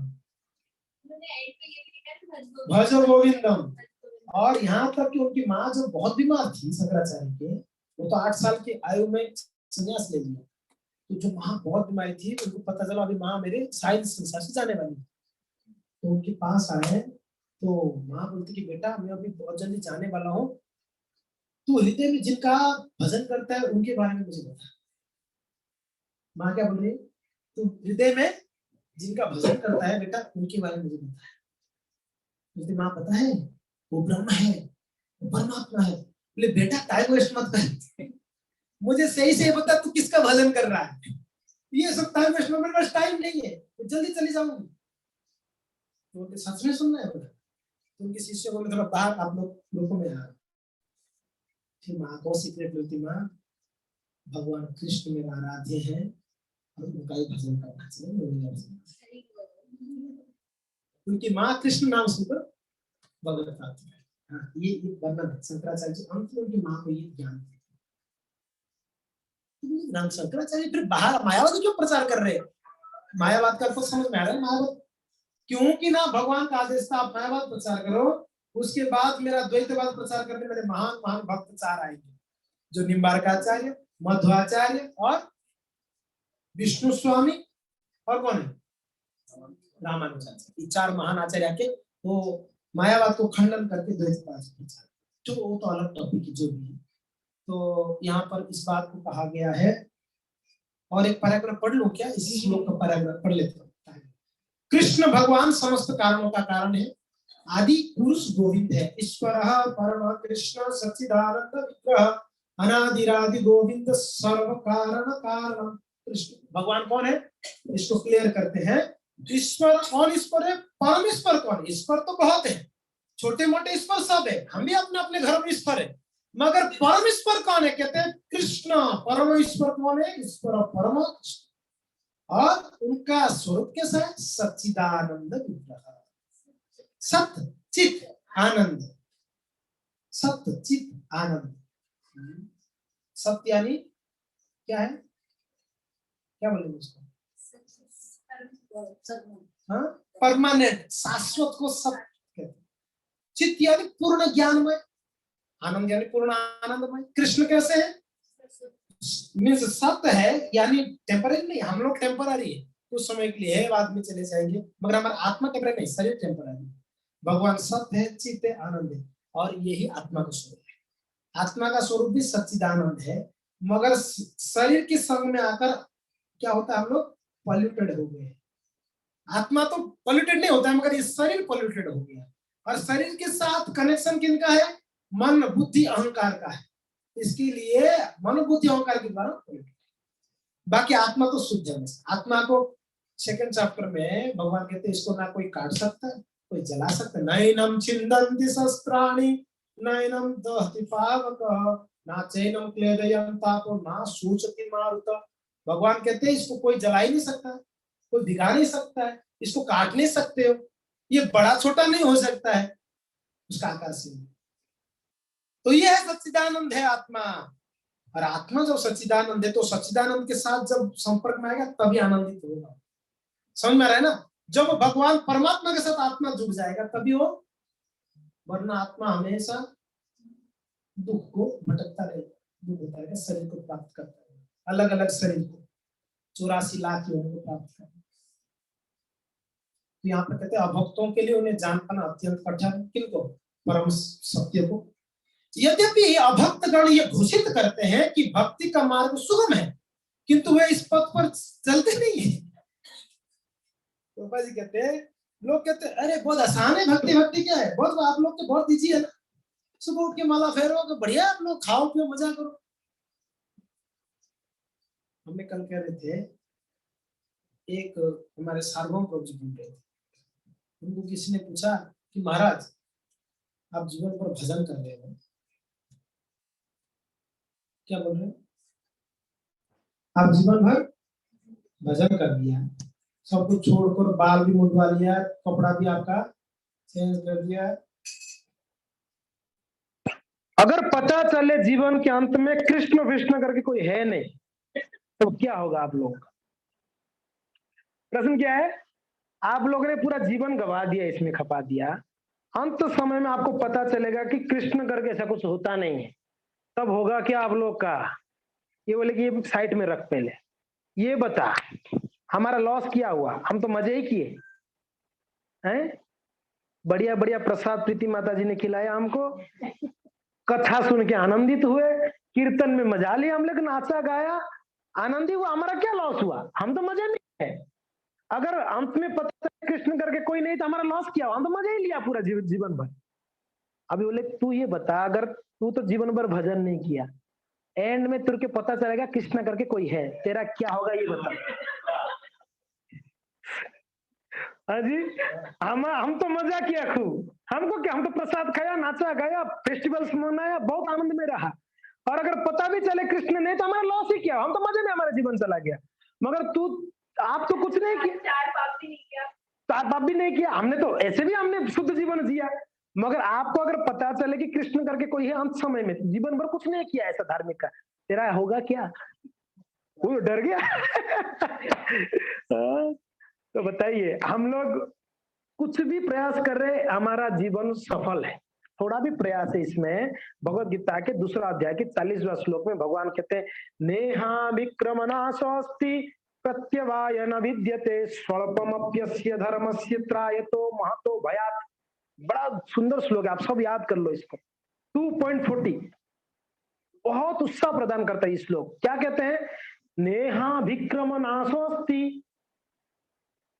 भज गोविंदम। और यहाँ तक कि उनकी माँ जो बहुत बीमार थी शंकराचार्य के, वो तो 8 साल की आयु में संन्यास ले लिया। तो जो माँ बहुत बीमारी थी, उनको पता चला अभी माँ मेरे शायद संसार से जाने वाली, तो उनके पास आए। तो माँ बोलती कि बेटा मैं अभी बहुत जल्दी जाने वाला हूँ, तू हृदय में जिनका भजन करता है उनके बारे में मुझे बता। माँ क्या बोल रही है? तू हृदय में जिनका भजन करता है बेटा उनके बारे में मुझे बता। बोलती माँ पता है वो ब्रह्म है, वो परमात्मा है। बोले बेटा टाइम वेस्ट मत कर, मुझे सही से बता तू किसका भजन कर रहा है। ये सब टाइम वेस्ट, मेरे पास टाइम नहीं है, तो जल्दी चली जाऊंगी। तो सच में सुनना है बोला। तो उनके शिष्य बोले थोड़ा बाहर आप लोगों में आ। फिर माँ को सीक्रेट बोलती माँ भगवान कृष्ण मेरा आराध्य है और उनका ही भजन करना चाहिए। उनकी माँ कृष्ण नाम सुनकर भगवत प्राप्त है। हाँ, ये वर्णन शंकराचार्य जी अंत में उनकी माँ को ये ज्ञान नाम। शंकराचार्य फिर बाहर मायावाद क्यों प्रचार कर रहे हैं? मायावाद का कुछ समझ में आ रहा है? मायावाद क्योंकि ना भगवान का आदेश था आप मायावाद प्रचार करो, उसके बाद मेरा द्वैतवाद प्रचार करने मेरे महान महान भक्त 4 आएंगे, जो निम्बारकाचार्य, मध्वाचार्य और विष्णु स्वामी और कौन है रामानुजाचार्य। ये 4 महान आचार्य आके वो मायावाद को खंडन करके द्वैतवाद प्रचार, जो वो तो अलग टॉपिक है जो भी है। तो यहाँ पर इस बात को कहा गया है। और एक पैराग्राफ पढ़ लो क्या, इसी श्लोक का पैराग्राफ पढ़ लेते हैं। कृष्ण भगवान समस्त कारणों का कारण है, आदि पुरुष गोविंद है। ईश्वर परम कृष्ण सच्चिदानंद विग्रह अनादिरादि गोविंद सर्व कारण कारण कृष्ण। भगवान कौन है इसको क्लियर करते हैं। ईश्वर कौन ईश्वर है, परम ईश्वर कौन। ईश्वर तो बहुत है, छोटे मोटे ईश्वर सब है, हम भी अपने अपने घर में ईश्वर है, मगर परम ईश्वर कौन है, कहते हैं कृष्ण। परम ईश्वर कौन है, ईश्वर परम कृष्ण। और उनका स्वरूप कैसा है, सच्चिदानंद विग्रह। सत्य चित आनंद, सत्य चित आनंद। सत्य यानी क्या है, क्या बोलेंगे उसको, हाँ परमानेंट, शाश्वत को सत्य कहते हैं। चित्त यानी पूर्ण ज्ञानमय, आनंद यानी पूर्ण आनंदमय। कृष्ण कैसे है, मीन्स सत्य है यानी टेम्पररी नहीं, हम लोग टेम्पररी है, कुछ समय के लिए है, बाद में चले जाएंगे, मगर हमारा आत्मा टेम्पररी नहीं, शरीर टेम्पररी। भगवान सत्य है, चित्त है, आनंद है, और यही आत्मा का स्वरूप है। आत्मा का स्वरूप भी सच्चिदानंद है, मगर शरीर के संग में आकर क्या होता है, हम लोग पॉल्यूटेड हो गए। आत्मा तो पॉल्यूटेड नहीं होता है, मगर ये शरीर पॉल्यूटेड हो गया। और शरीर के साथ कनेक्शन किनका है, मन बुद्धि अहंकार का है, इसके लिए मन बुद्धि अहंकार के द्वारा पॉल्यूटेड। बाकी आत्मा तो शुद्ध है। आत्मा को सेकंड चैप्टर में भगवान कहते हैं इसको ना कोई काट सकता है, कोई जला सकता है। नैनम छिन्दन्ति शस्त्राणि नैनम दहति पावकः ना चैनम क्लेदयं तापो ना सूचति मारुत। भगवान कहते हैं इसको कोई जला ही नहीं सकता, कोई भिगा नहीं सकता है, इसको काट नहीं सकते हो, ये बड़ा छोटा नहीं हो सकता है उसका आकार से। तो ये है सच्चिदानंद है आत्मा। और आत्मा जब सच्चिदानंद है तो सच्चिदानंद के साथ जब संपर्क में आएगा तभी आनंदित होगा। समझ में आ रहा है ना, जब भगवान परमात्मा के साथ आत्मा जुड़ जाएगा तभी हो, वरना आत्मा हमेशा दुख को भटकता रहेगा, दुख होता है, शरीर को प्राप्त करता है, अलग अलग शरीर को 84 लाख योनि को प्राप्त करता है। तो यहाँ पर कहते हैं अभक्तों के लिए उन्हें जान पाना अत्यंत कठिन। किनको, परम सत्य को। यद्यपि अभक्त गण ये घोषित करते हैं कि भक्ति का मार्ग सुगम है, किंतु वे इस पथ पर चलते नहीं है। तो जी कहते हैं, लोग कहते हैं अरे बहुत आसान है भक्ति, भक्ति क्या है, बहुत आप लोग तो बहुत इजी है ना, सुबह उठ के माला फेरो तो बढ़िया, आप लोग खाओ पियो मजा करो। हमने कल कह रहे थे, एक हमारे सार्वभौम प्रभु जी बोल रहे थे, उनको किसी ने पूछा कि महाराज आप जीवन पर भजन कर रहे हो, क्या बोल रहे हो, आप जीवन भर भजन कर दिया, सब कुछ छोड़कर बाल भी मुंडवा लिया, कपड़ा भी आपका चेंज कर दिया,
अगर पता चले जीवन के अंत में कृष्ण विष्णु करके कोई है नहीं तो क्या होगा आप लोगों का। प्रश्न क्या है, आप लोगों ने पूरा जीवन गवा दिया, इसमें खपा दिया, अंत समय में आपको पता चलेगा कि कृष्ण करके ऐसा कुछ होता नहीं है, तब होगा क्या आप लोग का। ये बोले कि ये साइड में रख, पहले ये बता हमारा लॉस क्या हुआ, हम तो मजे ही किए हैं, बढ़िया बढ़िया प्रसाद प्रीति माता जी ने खिलाया हमको, कथा सुन के आनंदित हुए, कीर्तन में मजा लिया हम लोग, नाचा गाया आनंदित हुआ, हमारा क्या लॉस हुआ, हम तो मजे नहीं है। अगर अंत में पता कृष्ण करके कोई नहीं तो हमारा लॉस क्या हुआ, हम तो मजा ही लिया पूरा जीवन भर। अभी बोले तू ये बता, अगर तू तो जीवन भर भजन नहीं किया, एंड में तुझे पता चलेगा कृष्ण करके कोई है, तेरा क्या होगा ये बता। हाँ जी, हम तो मजा किया खूब, हमको क्या, हम तो प्रसाद खाया, नाचा गाया, फेस्टिवल्स मनाया, बहुत आनंद में रहा। और अगर पता भी चले कृष्ण नहीं तो हमारा लॉस ही क्या, हम तो मजे में हमारा जीवन चला गया। मगर तू, आप तो कुछ नहीं किया, 4 पाप भी नहीं किया, 4 पाप भी नहीं किया, हमने तो ऐसे भी हमने शुद्ध जीवन जिया। मगर आपको अगर पता चले कि कृष्ण करके कोई है अंत समय में, जीवन भर कुछ नहीं किया ऐसा धार्मिक का, तेरा होगा क्या, वो डर गया। तो बताइए, हम लोग कुछ भी प्रयास कर रहे, हमारा जीवन सफल है, थोड़ा भी प्रयास है इसमें। भगवत गीता के 2 अध्याय के 40वां श्लोक में भगवान कहते हैं, नेहा विक्रमनाशोस्ति प्रत्यवाय न विद्यते स्वल्पमप्यस्य धर्मस्य त्रायतो महतो भयात्। बड़ा सुंदर श्लोक है, आप सब याद कर लो इसको। 2.40 बहुत उत्साह प्रदान करता है इस श्लोक। क्या कहते हैं, नेहा विक्रमनाशोस्ति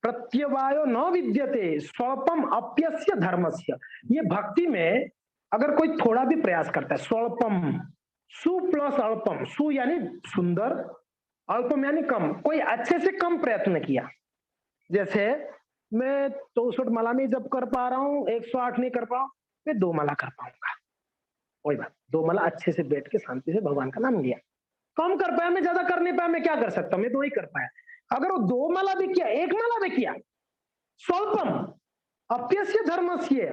प्रत्यवायो न विद्यते स्वल्पम अप्यस्य धर्मस्य। ये भक्ति में अगर कोई थोड़ा भी प्रयास करता है, स्वल्पम, सु प्लस अल्पम, सु यानी सुंदर, अल्पम यानी कम, कोई अच्छे से कम प्रयत्न किया। जैसे मैं 64 माला नहीं जब कर पा रहा हूँ, 108 नहीं कर पाऊँ, मैं 2 माला कर पाऊंगा, कोई बात। 2 माला अच्छे से बैठ के शांति से भगवान का नाम लिया। कम कर पाया, मैं ज्यादा कर नहीं पाया, मैं क्या कर सकता हूँ, मैं 2 ही कर पाया। अगर वो 2 माला भी किया, 1 माला भी किया, स्वल्पम अप्यस्य धर्मस्य,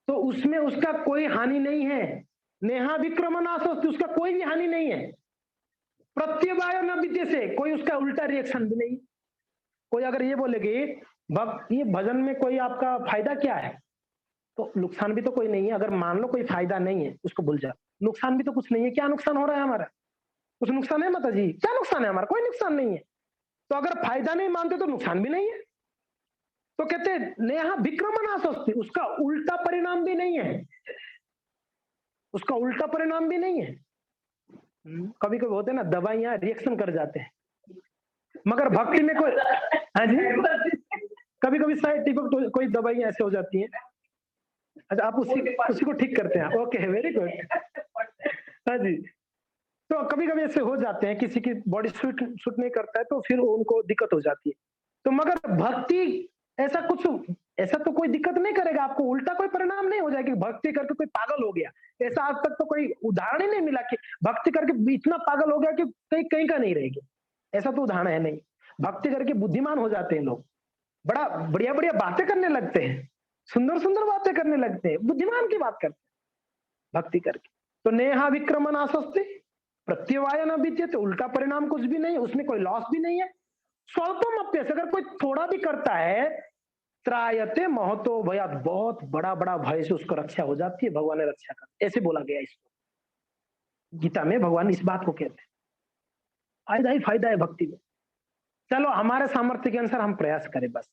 तो उसमें उसका कोई हानि नहीं है। नेहा विक्रमनाशोस्ति, उसका कोई भी हानि नहीं है। प्रत्यवाय न विद्य से, कोई उसका उल्टा रिएक्शन भी नहीं। कोई अगर ये बोले कि ये भजन में कोई आपका फायदा क्या है, तो नुकसान भी तो कोई नहीं है। अगर मान लो कोई फायदा नहीं है, उसको भूल जाओ, नुकसान भी तो कुछ नहीं है। क्या नुकसान हो रहा है हमारा? कुछ नुकसान है माता जी? क्या नुकसान है हमारा? कोई नुकसान नहीं है। तो अगर फायदा नहीं मानते तो नुकसान भी नहीं है। तो कहते हैं नेहा विक्रमनाशोस्ति, उसका उल्टा परिणाम भी नहीं है, उसका उल्टा परिणाम भी नहीं है। कभी कभी होते हैं ना, दवाइयां रिएक्शन कर जाते हैं, मगर भक्ति में कोई, हाँ जी, कभी कभी साइड इफेक्ट कोई दवाइयां ऐसे हो जाती हैं। अच्छा, आप उसी को ठीक करते हैं? Okay, very good. हाँ जी, तो कभी कभी ऐसे हो जाते हैं, किसी की बॉडी सूट नहीं करता है, तो फिर उनको दिक्कत हो जाती है। तो मगर भक्ति ऐसा कुछ, ऐसा तो कोई दिक्कत नहीं करेगा आपको, उल्टा कोई परिणाम नहीं हो जाएगा। भक्ति करके कोई पागल हो गया, ऐसा आज तक तो कोई उदाहरण ही नहीं मिला कि भक्ति करके इतना पागल हो गया कि कहीं का नहीं रहेगी। ऐसा तो उदाहरण है नहीं। भक्ति करके बुद्धिमान हो जाते हैं लोग, बड़ा बढ़िया बढ़िया बातें करने लगते हैं, सुंदर सुंदर बातें करने लगते हैं, बुद्धिमान की बात करते हैं भक्ति करके। तो नेहा विक्रमनाशोस्ति प्रत्यवाय न विद्यते, उल्टा परिणाम कुछ भी नहीं, उसमें कोई लॉस भी नहीं है। स्वल्पम अप्यस्य, अगर कोई थोड़ा भी करता है, त्रायते महतो भयात, बहुत बड़ा बड़ा भय से उसको रक्षा हो जाती है, भगवान ने रक्षा कर, ऐसे बोला गया इसको गीता में। भगवान इस बात को कहते हैं, फायदा ही फायदा है भक्ति में। चलो हमारे सामर्थ्य के अनुसार हम प्रयास करें बस।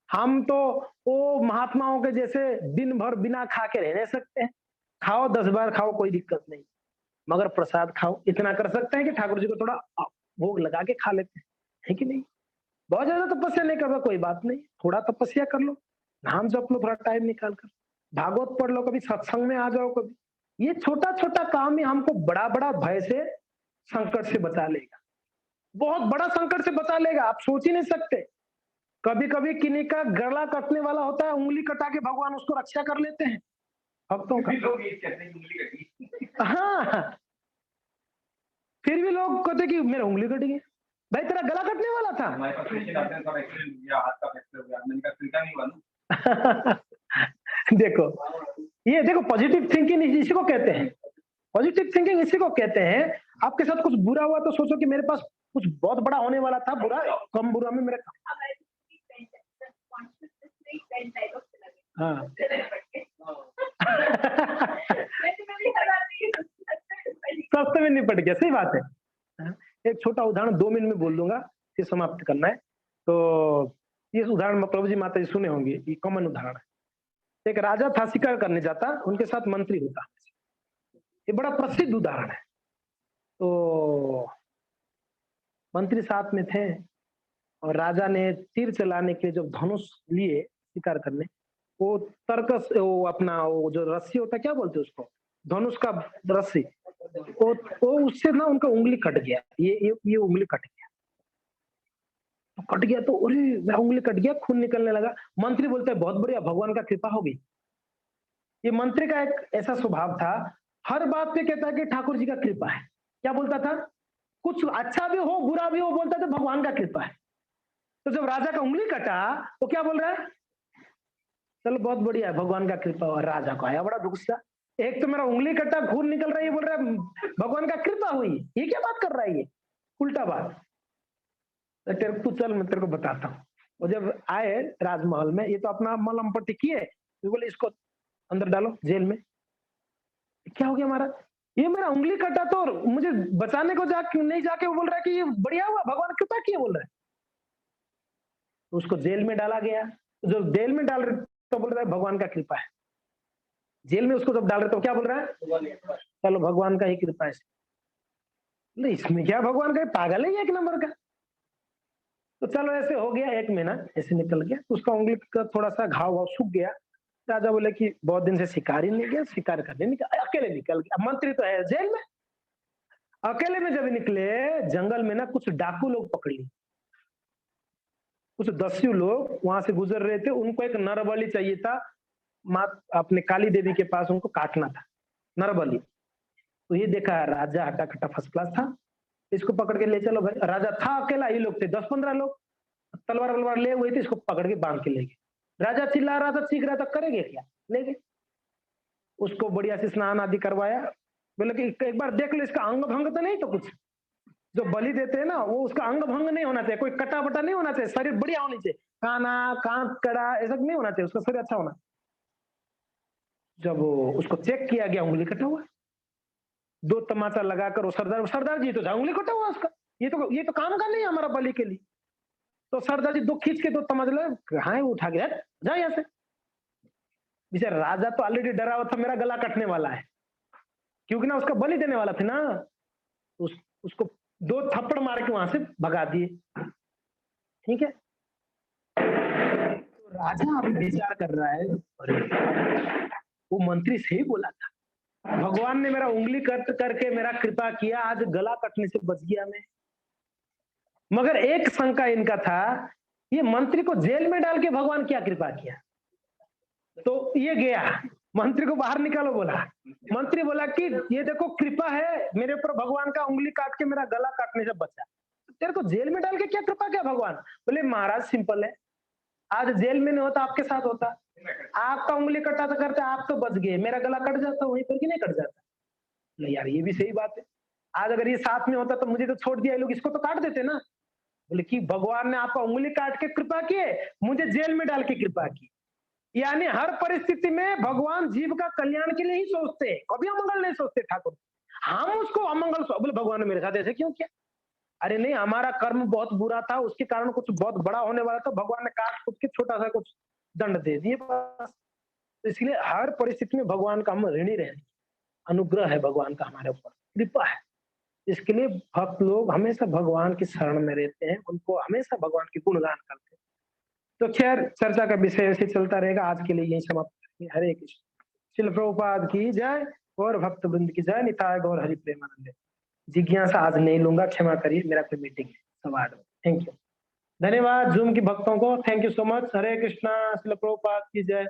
हम तो वो महात्माओं के जैसे दिन भर बिना खा के रह नहीं सकते हैं। खाओ 10 बार खाओ, कोई दिक्कत नहीं, मगर प्रसाद खाओ। इतना कर सकते हैं कि ठाकुर जी को थोड़ा भोग लगा के खा लेते हैं, है कि नहीं? बहुत ज्यादा तपस्या नहीं करना, कोई बात नहीं, थोड़ा तपस्या कर लो, नाम जप लो थोड़ा टाइम निकाल कर, भागवत पढ़ लो, कभी सत्संग में आ जाओ कभी। ये छोटा छोटा काम ही हमको बड़ा बड़ा भय से, संकट से बचा लेगा, बहुत बड़ा संकट से बचा लेगा। आप सोच ही नहीं सकते। कभी कभी किन्हीं का गला कटने वाला होता है, उंगली कटा के भगवान उसको रक्षा कर लेते हैं भक्तों का। हाँ, फिर भी लोग कहते कि मेरा उंगली कट गई। भाई तेरा गला कटने वाला था।
हमारे पास पेशेंट आते हैं, सब एक्सीडेंट हुआ, हाथ का फ्रैक्चर हो गया, मैंने कहा फ्रीका नहीं हुआ ना।
देखो, ये देखो पॉजिटिव थिंकिंग इसी को कहते हैं। पॉजिटिव थिंकिंग इसी को कहते हैं। आपके साथ कुछ बुरा हुआ तो सोचो कि मेरे पास कुछ बहुत बड़ा होने वाला था, बुरा कम बुरा में मेरे। हाँ सस्ते में निपट गया, सही बात है। एक छोटा उदाहरण 2 मिनट में बोल दूंगा, फिर समाप्त करना है। तो ये उदाहरण प्रभु जी माता जी सुने होंगे, ये कॉमन उदाहरण है। एक राजा था, शिकार करने जाता, उनके साथ मंत्री होता। ये बड़ा प्रसिद्ध उदाहरण है। तो मंत्री साथ में थे और राजा ने तीर चलाने के लिए जब धनुष लिए शिकार करने, वो तर्कस, वो अपना वो जो रस्सी होता है, क्या बोलते हैं उसको, धनुष का रस्सी, वो उससे ना उनका उंगली कट गया। ये उंगली कट गया, तो कट गया तो अरे मेरा उंगली कट गया, खून निकलने लगा। मंत्री बोलते हैं बहुत बढ़िया, भगवान का कृपा होगी। ये मंत्री का एक ऐसा स्वभाव था, हर बात पे कहता है कि ठाकुर जी का कृपा है। क्या बोलता था? कुछ अच्छा भी हो बुरा भी हो, बोलता था भगवान का कृपा है। तो जब राजा का उंगली कटा तो क्या बोल रहा है? चलो बहुत बढ़िया है, भगवान का कृपा। और राजा को आया बड़ा गुस्सा, एक तो मेरा उंगली कटा, खून निकल रहा है, ये बोल रहा है भगवान का कृपा हुई। ये क्या बात कर रहा है, ये उल्टा बात। तो तेरे को चल मैं तेरे को बताता हूँ। और जब आए राजमहल में, ये तो अपना मलम पट्टी किए, तो बोले इसको अंदर डालो जेल में। क्या हो गया महाराज? ये मेरा उंगली कटा तो मुझे बचाने को नहीं जाके वो बोल रहा है कि ये बढ़िया हुआ, भगवान कृपा किए बोल रहा है। तो उसको जेल में डाला गया। जो जेल में डाल रहे तो बोल रहा है भगवान का कृपा है। जेल में उसको जब डाल रहे तो क्या बोल रहा है? चलो भगवान का ही कृपा है। इसमें क्या भगवान का, पागल है एक नंबर का। तो चलो ऐसे हो गया, 1 महीना ऐसे निकल गया, उसका उंगली का थोड़ा सा घाव सूख गया। राजा बोले कि बहुत दिन से शिकार ही नहीं गया, शिकार करने निकल, अकेले निकल गया। मंत्री तो है जेल में, अकेले में जब निकले जंगल में ना कुछ डाकू लोग पकड़ लिए, कुछ दस्यु लोग वहां से गुजर रहे थे, उनको एक नरबलि चाहिए था, माँ अपने काली देवी के पास उनको काटना था नरबलि। तो ये देखा राजा हटा कटा फर्स्ट क्लास था, इसको पकड़ के ले चलो भाई। राजा था अकेला, ये लोग थे 10-15 लोग, तलवार वलवार ले हुए थे, इसको पकड़ के बांध के ले गए। राजा चिल्ला रहा था, चीख रहा था, करेंगे क्या, ले गए उसको, बढ़िया से स्नान आदि करवाया। बोले कि एक बार देख लो इसका अंग भंग तो नहीं, तो कुछ जो बलि देते हैं ना वो उसका अंग भंग नहीं होना चाहिए, कोई कटा बटा नहीं होना चाहिए, शरीर बढ़िया होनी चाहिए, काना कांत कड़ा ऐसा नहीं होना चाहिए, उसका शरीर अच्छा होना। जब उसको चेक किया गया, उंगली कटा हुआ, 2 तमाचा लगाकर वो सरदार जी तो था, उंगली कटा हुआ उसका, ये तो काम का नहीं है हमारा बलि के लिए। तो सरदार जी 2 खींच के 2 तमाचा लगा, कहाँ है वो, उठा के जा यहाँ से। बेचारा राजा तो ऑलरेडी डरा हुआ था, मेरा गला कटने वाला है, क्योंकि ना उसका बलि देने वाला था ना। उसको 2 थप्पड़ मार के वहां से भगा दिए। ठीक है, तो राजा अभी विचार कर रहा है, वो मंत्री से ही बोला था, भगवान ने मेरा उंगली कट करके मेरा कृपा किया, आज गला कटने से बच गया मैं। मगर एक शंका इनका था, ये मंत्री को जेल में डाल के भगवान क्या कृपा किया। तो ये गया, मंत्री को बाहर निकालो बोला। मंत्री बोला कि ये देखो कृपा है मेरे ऊपर भगवान का, उंगली काट के मेरा गला काटने से बचा, तेरे को जेल में डाल के क्या कृपा किया भगवान। बोले महाराज सिंपल है, आज जेल में नहीं होता आपके साथ होता, आपका उंगली कटा तो करते, आप तो बच गए, मेरा गला कट जाता वहीं पर कि नहीं कट जाता। नहीं यार ये भी सही बात है, आज अगर ये साथ में होता तो मुझे तो छोड़ दिया, लोग इसको तो काट देते ना। बोले कि भगवान ने आपका उंगली काट के कृपा किए, मुझे जेल में डाल के कृपा की। यानी हर परिस्थिति में भगवान जीव का कल्याण के लिए ही सोचते हैं, कभी अमंगल नहीं सोचते ठाकुर। हम उसको अमंगल, बोले भगवान ने मेरे साथ ऐसे क्यों किया। अरे नहीं, हमारा कर्म बहुत बुरा था, उसके कारण कुछ बहुत बड़ा होने वाला था, भगवान ने काट कुछ के छोटा सा कुछ दंड दे दिए बस। तो इसलिए हर परिस्थिति में भगवान का हम ऋणी रहे, अनुग्रह है भगवान का हमारे ऊपर, कृपा है। इसके लिए भक्त लोग हमेशा भगवान की शरण में रहते हैं, उनको हमेशा भगवान की गुणगान करते हैं। तो खैर चर्चा का विषय ऐसे चलता रहेगा, आज के लिए यही समाप्त करेंगे। हरे कृष्ण। शिल प्रभुपाद की जय और भक्त वृंद की जय। निताय गौर हरि प्रेमानंद। जिज्ञासा आज नहीं लूंगा, क्षमा करिए, मेरा कोई मीटिंग है सवार। थैंक यू, धन्यवाद जूम की भक्तों को, थैंक यू सो मच। हरे कृष्णा। शिल प्रभुपाद की जय।